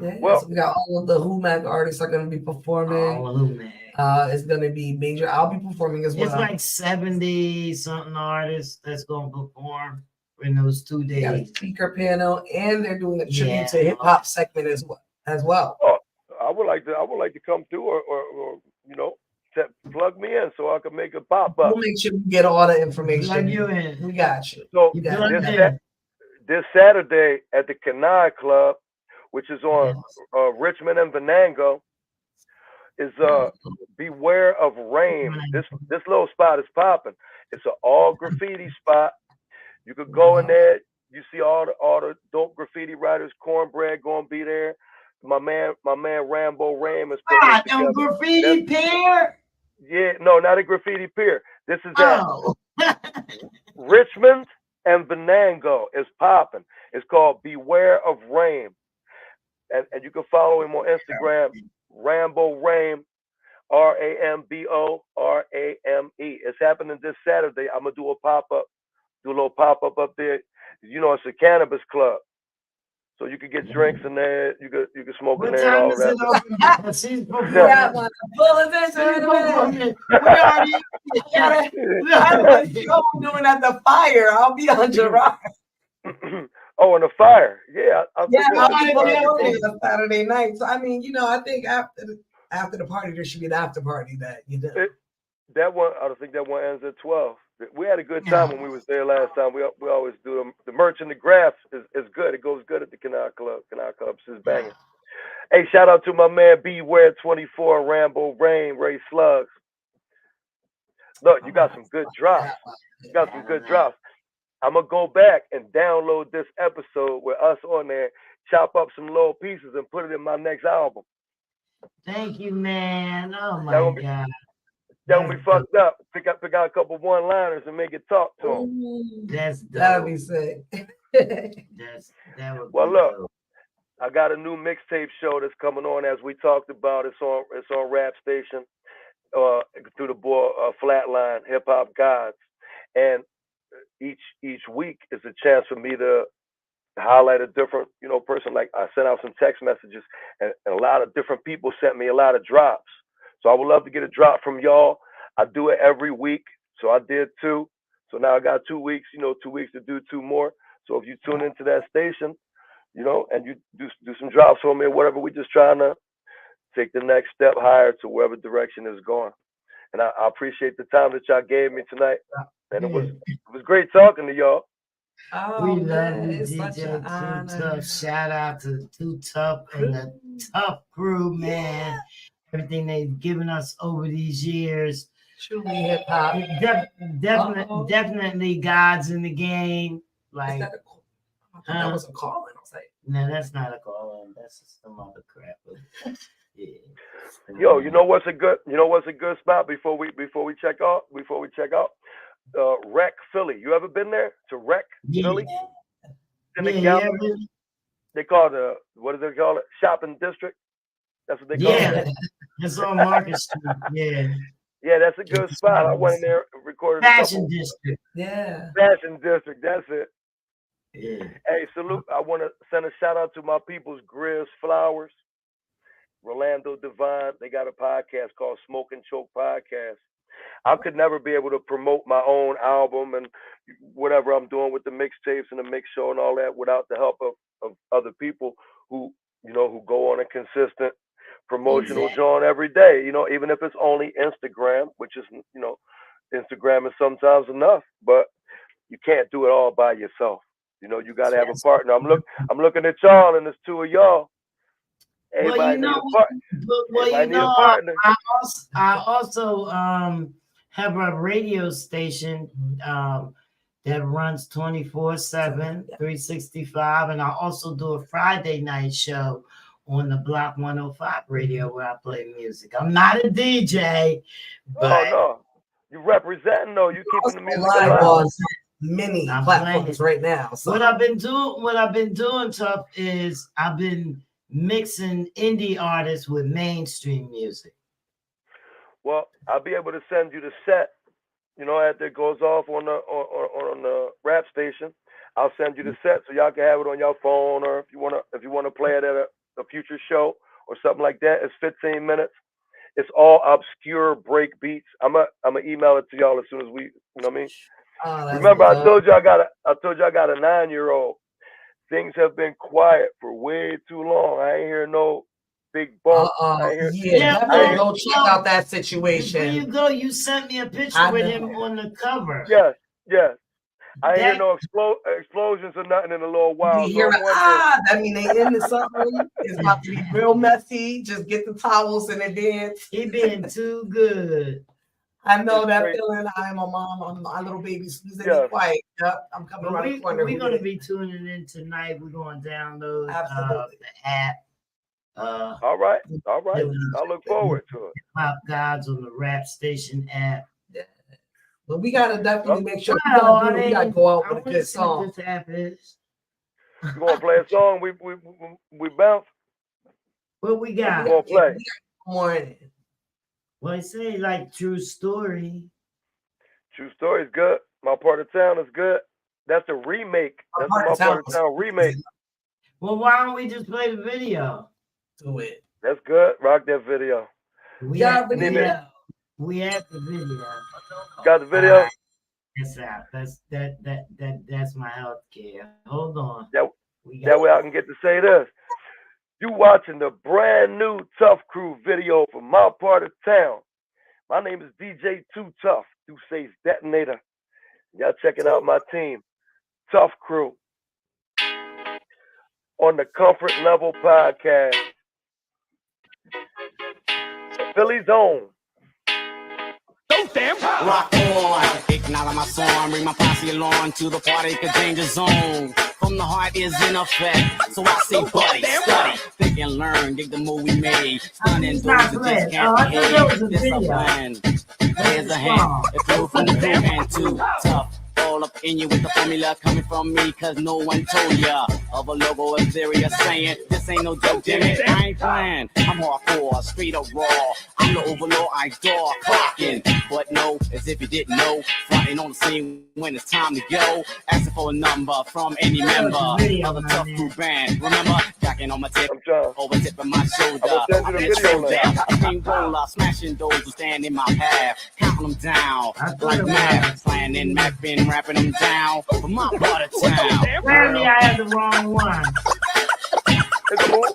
Yeah, Well, so we got all of the Humac artists are going to be performing. All of them, it's going to be major. I'll be performing as well. It's like 70 something artists that's going to perform in those 2 days. They got a speaker panel, and they're doing a tribute to hip hop segment as well. Oh, I would like to come through, or you know, plug me in so I can make a pop up. We'll make sure we get all the information. Plug you in. We got you. So this Saturday at the Kenai Club, which is on Richmond and Venango, is Beware of Rain. This little spot is popping. It's an all graffiti spot. You could go in there. You see all the dope graffiti writers. Cornbread gonna be there. My man Rambo Ram is putting it together. Graffiti Pier? Yeah, no, not a graffiti pier. This is at Richmond and Venango. It's popping. It's called Beware of Rain. And you can follow him on Instagram, Rambo Rame, RAMBO RAME. It's happening this Saturday. I'm gonna do a little pop up there. You know, it's a cannabis club, so you could get drinks in there. You could smoke in there and all of that. She's Yeah, man. Full attention in a minute. I'm doing at the fire. I'll be on Gerard. Oh, and the fire. Yeah. I'll be on Saturday night. So I mean, you know, I think after the party, there should be an after party that you know. That one, I don't think that one ends at 12. We had a good time when we was there last time. We always do the merch and the graphs is good. It goes good at the Canal Club. Canal Club is banging. Hey, shout out to my man Beware 24, Rambo Rain, Ray Slugs. Look, you got some good drops. You got some good drops. I'm gonna go back and download this episode with us on there, chop up some little pieces and put it in my next album. Thank you, man. Oh my God. Then we fucked up. Pick out a couple one-liners and make it talk to them. That'd be sick. Well, look, I got a new mixtape show that's coming on as we talked about. It's on Rap Station through the boy Flatline Hip Hop Gods, and each week is a chance for me to highlight a different person. Like I sent out some text messages, and a lot of different people sent me a lot of drops. So I would love to get a drop from y'all. I do it every week. So I did 2. So now I got 2 weeks, 2 weeks to do 2 more. So if you tune into that station, and you do some drops for me or whatever, we just trying to take the next step higher to wherever direction is going. And I appreciate the time that y'all gave me tonight. And it was great talking to y'all. Oh, we love you, DJ Too Tuff. Shout out to Too Tuff and the Tuff crew, man. Everything they've given us over these years. Truly hip hop. Definitely gods in the game. Like that was a call in. I was like, no, that's not a call in. That's some other crap. Yeah. Yo, you know what's a good spot before we check out? Rec Philly. You ever been there to Rec Philly? In the county? They call it what do they call it? Shopping district. That's what they call it. It's on Market Street. Yeah. Yeah, that's a good spot. I went in there and recorded Fashion District. Yeah. Fashion District, that's it. Yeah. Hey, salute. I want to send a shout out to my people's Grizz Flowers, Rolando Divine. They got a podcast called Smoke and Choke Podcast. I could never be able to promote my own album and whatever I'm doing with the mixtapes and the mix show and all that without the help of other people who go on a consistent promotional joint every day, even if it's only Instagram, which is, Instagram is sometimes enough, but you can't do it all by yourself. You got to have a partner. I'm looking at y'all, and there's 2 of y'all. Everybody need a partner. Everybody need a partner. I also have a radio station that runs 24/7, 365, and I also do a Friday night show on the Block 105 radio where I play music. I'm not a DJ, but no. You representing though. You keeping the music live alive. on many platforms right now. So. What I've been doing, Tuff, is I've been mixing indie artists with mainstream music. Well, I'll be able to send you the set. You know, after it goes off on the rap station, I'll send you the set so y'all can have it on your phone, or if you wanna play it at a future show or something like that. It's 15 minutes. It's all obscure break beats. I'm gonna email it to y'all as soon as we, you know what I mean? Remember, I told you I got a 9-year-old. Things have been quiet for way too long. I ain't hear no big bump. Go check out that situation. Before you go, you sent me a picture with him on the cover. Yes. I ain't hear no explosions or nothing in a little while. You hear that mean they into something. It's about to be real messy. Just get the towels and the dance. He being too good. I know that feeling. I am a mom. I'm my little baby. Be quiet. Yep, I'm coming around the corner. We're going to be tuning in tonight. We're going to download the app. All right. I look forward to it. Pop Gods on the Rap Station app. But we gotta definitely make sure we gotta go out with a good song. This app is. You want to play a song? We bounce. What we got? We gonna play. Morning. Well, I say like True Story. True Story is good. My Part of Town is good. That's the remake. That's My Part of Town remake. Well, why don't we just play the video? Do it. That's good. Rock that video. We have the video. Got the video? That's my health care. Hold on. That way I can get to say this. You watching the brand new Tough Crew video for My Part of Town. My name is DJ Too Tuff. Duce's Detonator. Y'all checking out my team. Tough Crew. On the Comfort Level Podcast. Philly's own. Rock on, acknowledge my song, bring my posse along to the party, cause danger zone. From the heart is in effect, so I say buddy, study, think and learn, dig the move we made. Stunning those that just can't behave, it's a plan. Here's a hand, it flew from the crew and Too Tough. All up in you with the formula coming from me, cause no one told ya of a logo is serious saying this ain't no joke, damn it, I ain't playing. I'm hardcore, straight up raw. I'm the overlord, I door clocking. But no, as if you didn't know, fronting on the scene when it's time to go. Asking for a number from any member of the Tough Crew band. Remember, jacking on my tip, over tipping my shoulder. I'm that soldier, a steamroller, smashing those who stand in my path, counting them down like math, planning, mapping, rapping them down for my part of town. Apparently, I had the wrong one. It's cool.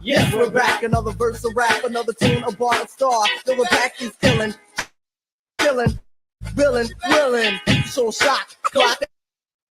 Yes, we're back. Another verse of rap, another tune, a bar, a star. Still the pack is killing, willing. So shot, clock,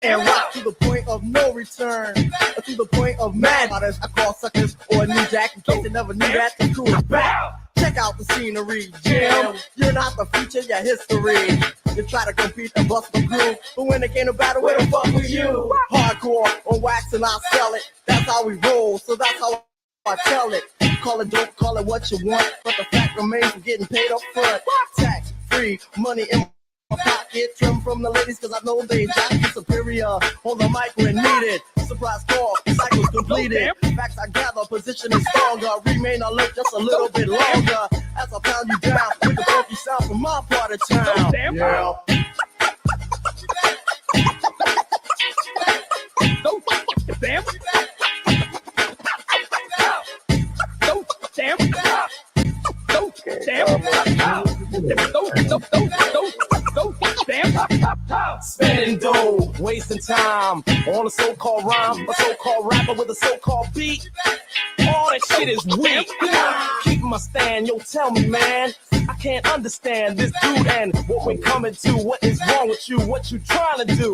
and rock to the point of no return, to the point of mad. I call suckers or a new jack in case they never knew that the crew is back. Check out the scenery, Jim. You're not the future, you're history. You try to compete and bust the groove, but when it came to battle, where the fuck was you? Hardcore on wax and I'll sell it. That's how we roll, so that's how I tell it. Call it dope, call it what you want, but the fact remains we're getting paid up front. Tax free, money in my pocket, trim from the ladies cause I know they jockey superior. On the mic when needed, surprise call, cycle's completed. Facts I gather, position is stronger, remain alert just a little bit longer. As I pound you down with the funky sound from my part of town. Yeah. spending dough, wasting time on a so-called rhyme, a so-called rapper with a so-called beat. All that shit is weak. Keep my stand, yo, tell me, man. I can't understand this dude and what we're coming to. What is wrong with you? What you trying to do?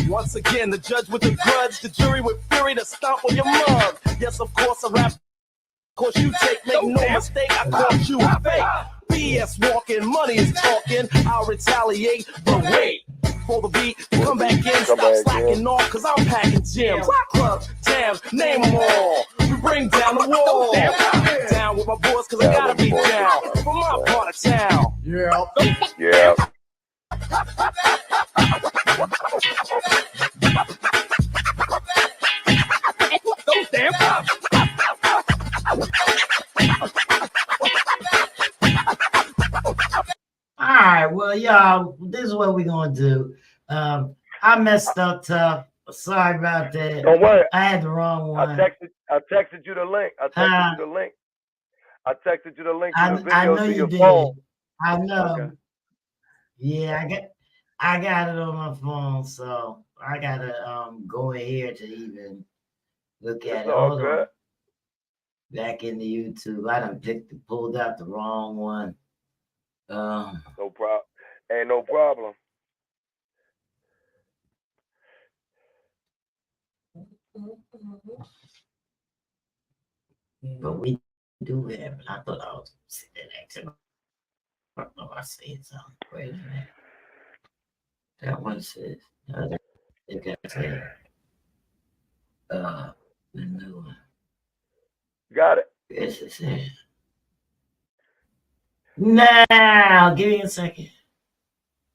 Once again, the judge with the grudge, the jury with fury to stomp on your mug. Yes, of course, I rap. Of course, you take, make no mistake. I caught you fake. BS walking, money is talking. I'll retaliate, but wait for the beat to come back in. Stop slacking off, cause I'm packing gyms, clubs, jams, name them all. We bring down the wall. Down with my boys, cause I gotta be down for my part of town. Yeah. Those damn All right, well, y'all, this is what we're gonna do. I messed up tough. Sorry about that. Don't worry. I had the wrong one. I texted you the link. I texted you the link. I texted you the link to the video I know to you your did. phone. I know. Okay. Yeah, I got it on my phone, so I gotta go in here to even look at It's it. all Hold good. on. Back into YouTube. I done pulled out the wrong one. No problem. Ain't no problem. But we do have it. I thought I was sitting acting. I don't know if I said something. Wait a minute. That one says the other. It got said. The new one. Got it. Yes, it says. Now, give me a second.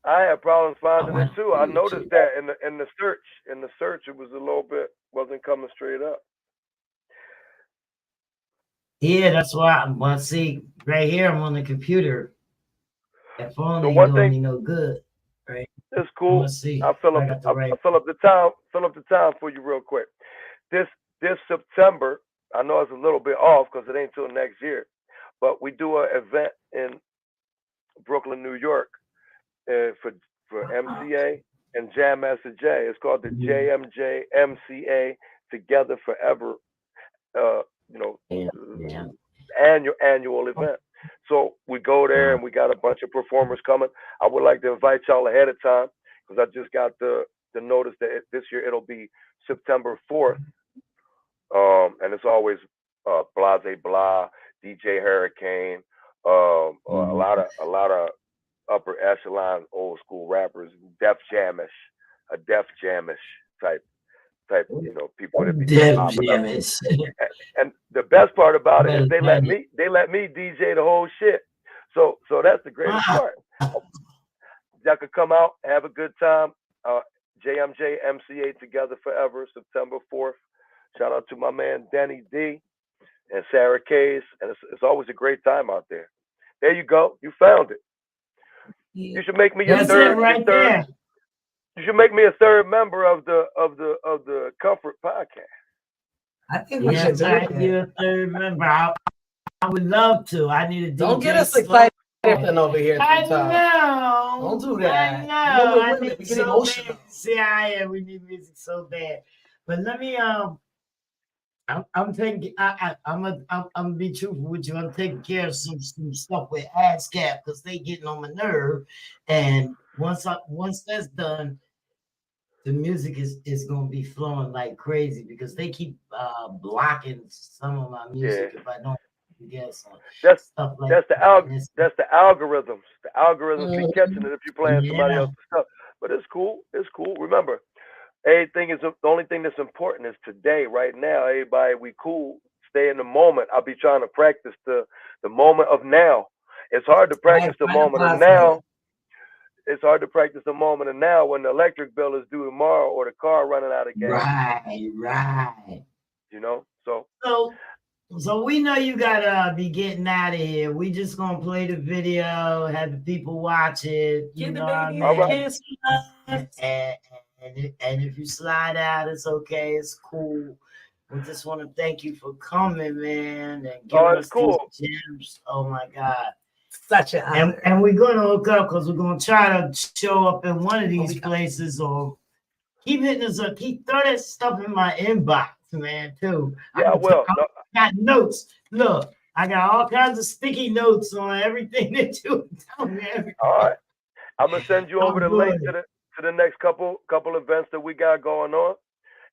I had problems finding I it went too. I to noticed YouTube. that in the search. In the search, it was a little bit wasn't coming straight up. Yeah, that's why. Well, see, right here, I'm on the computer. That phone So ain't one doing thing, me no good. Right? it's cool. Let's see. I'll fill I up got the right. the time. Fill up the time for you real quick. This September, I know it's a little bit off because it ain't till next year, but we do an event in Brooklyn, New York, for MCA and Jam Master J. It's called the JMJ MCA Together Forever. Yeah. Annual event. So we go there and we got a bunch of performers coming. I would like to invite y'all ahead of time because I just got the notice that this year it'll be September 4th. And it's always Blase Blah, DJ Hurricane, a lot of upper echelon old school rappers, Def Jamish type, people that be Def popping up. Jamish. And the best part about it is Well, they let me DJ the whole shit. So that's the greatest part. Y'all could come out, have a good time. JMJ MCA Together Forever, September 4th. Shout out to my man Denny D and Sarah Case, and it's always a great time out there. There you go, you found it. You should make me your That's third. it right there. You should make me a third member of the Comfort Podcast. I think we should Yes, do I that. you a third member. I would love to. I need a DJ. Don't get us excited over here. I know. Don't do that. I know. I I need get so emotional. bad. See, I am. We need music so bad. But let me I'm taking. I'm gonna be truthful with you. I'm taking care of some stuff with ASCAP because they getting on my nerve. And once that's done, the music is gonna be flowing like crazy because they keep blocking some of my music if I don't get some stuff like that's the that. that's the algorithms. The algorithms be catching it if you're playing somebody else's stuff. But it's cool. It's cool. Remember, the only thing that's important is today, right now. Everybody, we cool. Stay in the moment. I'll be trying to practice the moment of now. It's hard to practice the moment of now. It's hard to practice the moment of now when the electric bill is due tomorrow or the car running out of gas. Right. So we know you gotta be getting out of here. We just gonna play the video, have the people watch it. You know what I mean? Right. And if you slide out, it's okay. It's cool. We just want to thank you for coming, man, and giving us these gems. Oh my God. Such an honor. And we're gonna hook up because we're gonna try to show up in one of these places, or keep hitting us up. Keep throw that stuff in my inbox, man, too. Yeah, I will. I got notes. Look, I got all kinds of sticky notes on everything that you tell me. All right. I'm gonna send you over the link good. to the next couple events that we got going on,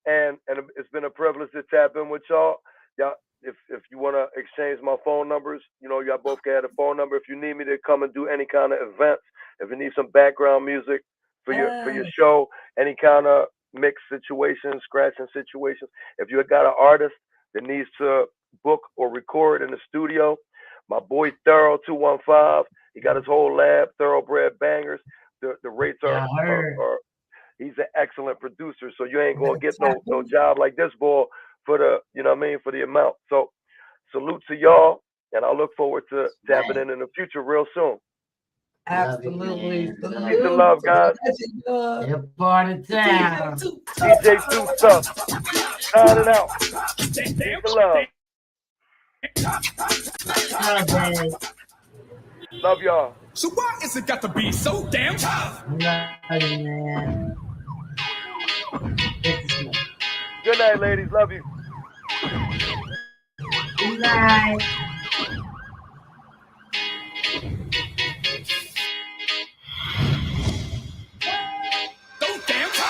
and it's been a privilege to tap in with y'all. Y'all, if you want to exchange my phone numbers, you know, y'all both got a phone number. If you need me to come and do any kind of events, if you need some background music for your show, any kind of mix situations, scratching situations, if you got an artist that needs to book or record in the studio, my boy Thorough 215, he got his whole lab, Thoroughbred Bangers. The rates are he's an excellent producer, so you ain't gonna get no job like this boy for the, you know what I mean, for the amount. So salute to y'all, and I look forward to tapping in the future real soon. Absolutely. Peace and love, guys. You're part of town. DJ Too Tuff. Signing out. Peace and love. Love y'all. So why is it got to be so damn tough? Love you, man. Good night, ladies. Love you. Good night.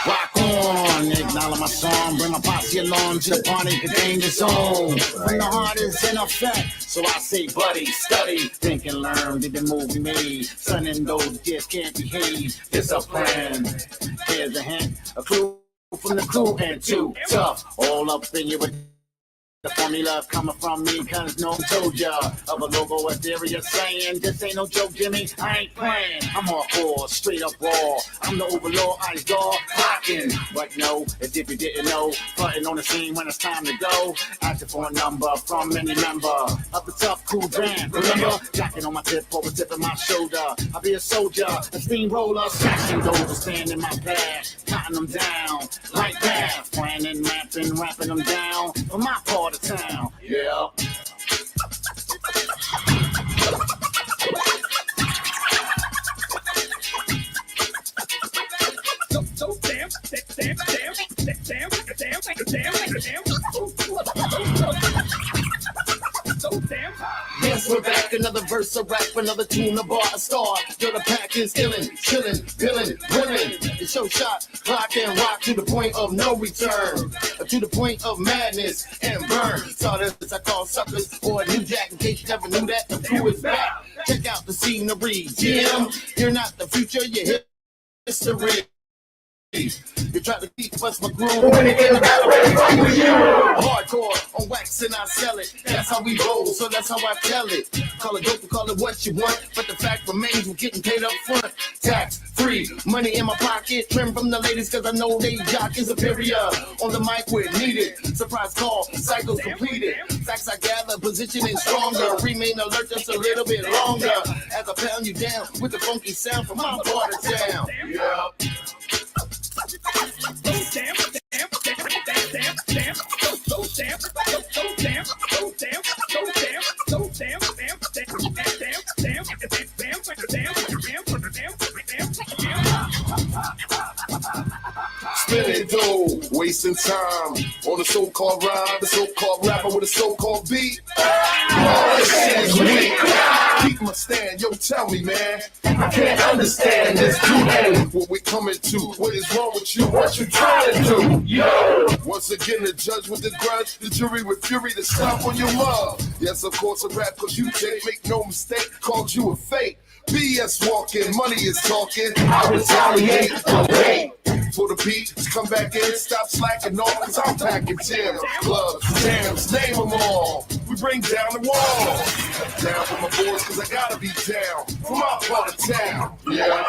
Rock on, acknowledge my song, bring my posse along to the party, contain the zone. When the heart is in effect, so I say, buddy, study, think and learn, did the movie made. Son and those kids can't behave, it's a plan. Here's a hint, a clue from the crew, and too tough, all up in your. The formula coming from me, cause no one told ya of a logo ethereal saying, this ain't no joke, Jimmy, I ain't playing. I'm hardcore, straight up raw. I'm the overlord, ice dog, rockin'. But no, as if you didn't know, frontin' on the scene when it's time to go. Asking for a number from any member of the tough, cool band. Remember, jacket on my tip, over tip of my shoulder. I'll be a soldier, a steamroller, smashing those who stand in my path, cutting them down like that. Planning, mapping, rapping them down for my part of town. Yeah. So damn. Yes, we're back, another verse of rap, another tune, a bar, a star. Yo, the pack is illin', chillin', billin', willin'. It's show shot, clock and rock to the point of no return, to the point of madness and burn. Saw this, I call suckers or a new jack in case you never knew that the crew is back. Check out the scenery, Jim. You're not the future, you're history. You try to keep us my groove. When it gets hardcore on wax and I sell it. That's how we roll, so that's how I tell it. Call it dope, call it what you want, but the fact remains we're getting paid up front. Tax free, money in my pocket. Trim from the ladies cause I know they jock is superior. On the mic where needed. Surprise call, cycles completed. Facts I gather, positioning stronger. Remain alert just a little bit longer. As I pound you down with the funky sound from my part of town. Yeah. Spinning dough, wasting time on the so-called rhyme, the so-called rapper with a so-called beat. Oh, this shit is weak. Keep my stand, yo, tell me, man. I can't understand this. What we coming to? What is wrong with you? What you trying to do? Yo! Once again, the judge with the grudge, the jury with fury to stop on your love. Yes, of course, a rap cause you take, make no mistake, called you a fake. BS walking, money is talking. I retaliate, but wait for the beat to come back in, stop slacking off, cause I'm packing jams, gloves, jams, name them all. We bring down the wall. Down for my boys, cause I gotta be down for my part of town. Yeah.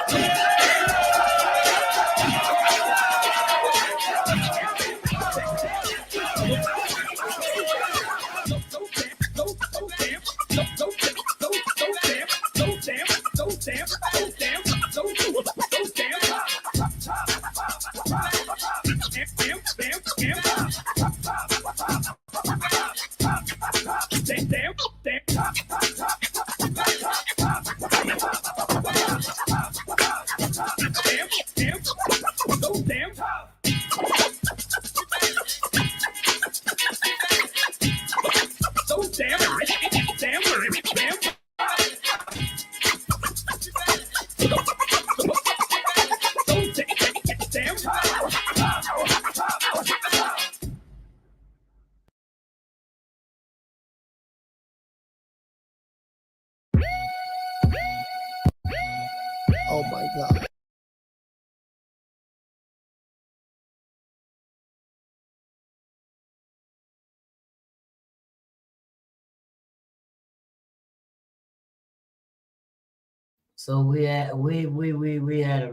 Damn. Oh my God. So we had a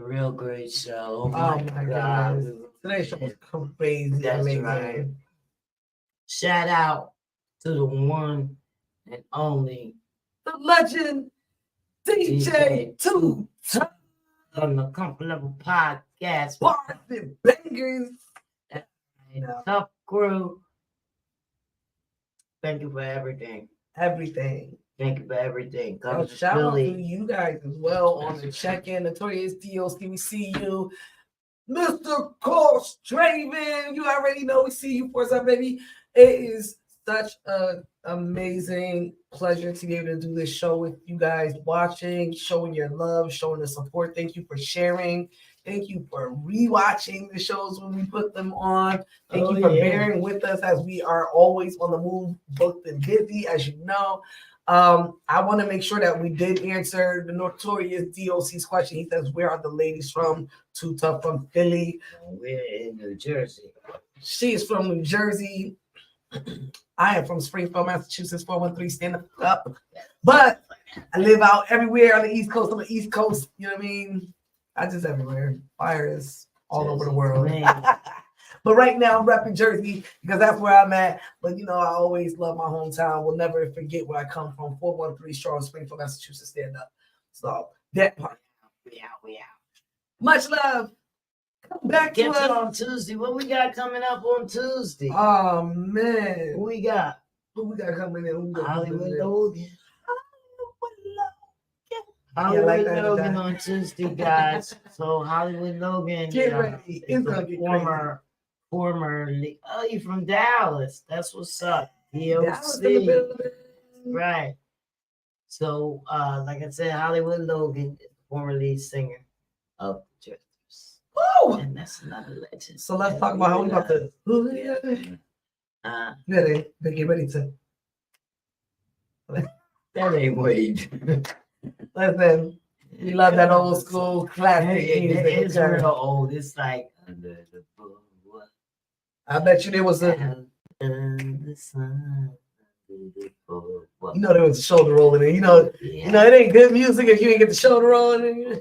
real great show. Oh my goodness. Today's show was crazy. That's amazing. right. Shout out to the one and only The legend, DJ Too Tuff. on the Comfort Level Podcast. Bars and bangers. Tough crew. Thank you for everything. Everything. Thank you for everything. So shout out to you guys as well on the check-in. Notorious DOC, we see you. Mr. Coach Draven, you already know we see you for some, baby. It is such an amazing pleasure to be able to do this show with you guys, watching, showing your love, showing the support. Thank you for sharing. Thank you for rewatching the shows when we put them on. Thank you for bearing with us as we are always on the move, booked and busy, as you know. I want to make sure that we did answer the notorious DOC's question. He says, where are the ladies from? Too Tough from Philly. We're in New Jersey. She is from New Jersey. I am from Springfield, Massachusetts, 413 stand up. But I live out everywhere on the East Coast. I'm the East Coast, you know what I mean? I just everywhere. Fire is all over the world. But right now I'm repping Jersey because that's where I'm at. But you know, I always love my hometown. Will never forget where I come from. 413 Strong, Springfield, Massachusetts, stand up. So that part. We out. Much love. Come back to us on Tuesday. What we got coming up on Tuesday? Oh man. Who we got? Who we got coming in? Hollywood Logan. Yeah, Hollywood like that, Logan that. on Tuesday, guys. So Hollywood Logan, Get ready. It's gonna get formerly, oh, you from Dallas? That's what's up. Dallas in the DOC, building. right? So, like I said, Hollywood Logan is the former lead singer of the Drifters. Woo! And that's another legend. So let's talk about how we about to. Ready? Get ready to. That ain't Wade. Listen, we love that old school classic music. It's real old. It's like under the boardwalk, I bet you there was a. under the sun, under the boardwalk. You know there was a shoulder roll in there. You know it ain't good music if you ain't get the shoulder roll in there.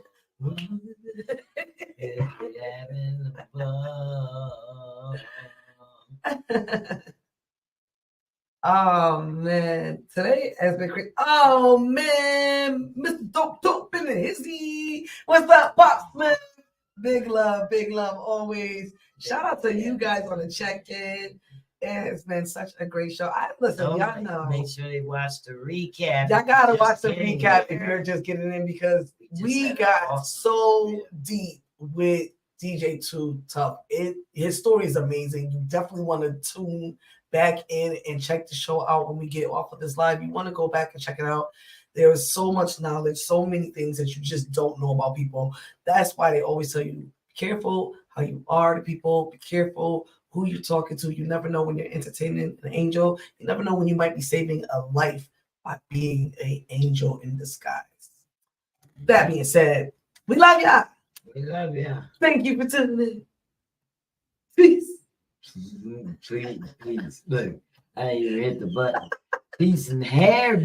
Oh man, today has been great. Oh man, Mr. Dope in the hizzy. What's up, Pops man? Big love always. Shout out to you guys on the check-in. It's been such a great show. Y'all know. Make sure they watch the recap. Y'all gotta watch the recap if you're just getting in because we got so deep with DJ Too Tuff. His story is amazing. You definitely want to tune back in and check the show out when we get off of this live. You want to go back and check it out. There is so much knowledge, so many things that you just don't know about people. That's why they always tell you, be careful how you are to people. Be careful who you're talking to. You never know when you're entertaining an angel. You never know when you might be saving a life by being an angel in disguise. That being said, we love y'all. We love you. Thank you for tuning in. Peace. Please. Look, I didn't even hit the button. Peace and hair,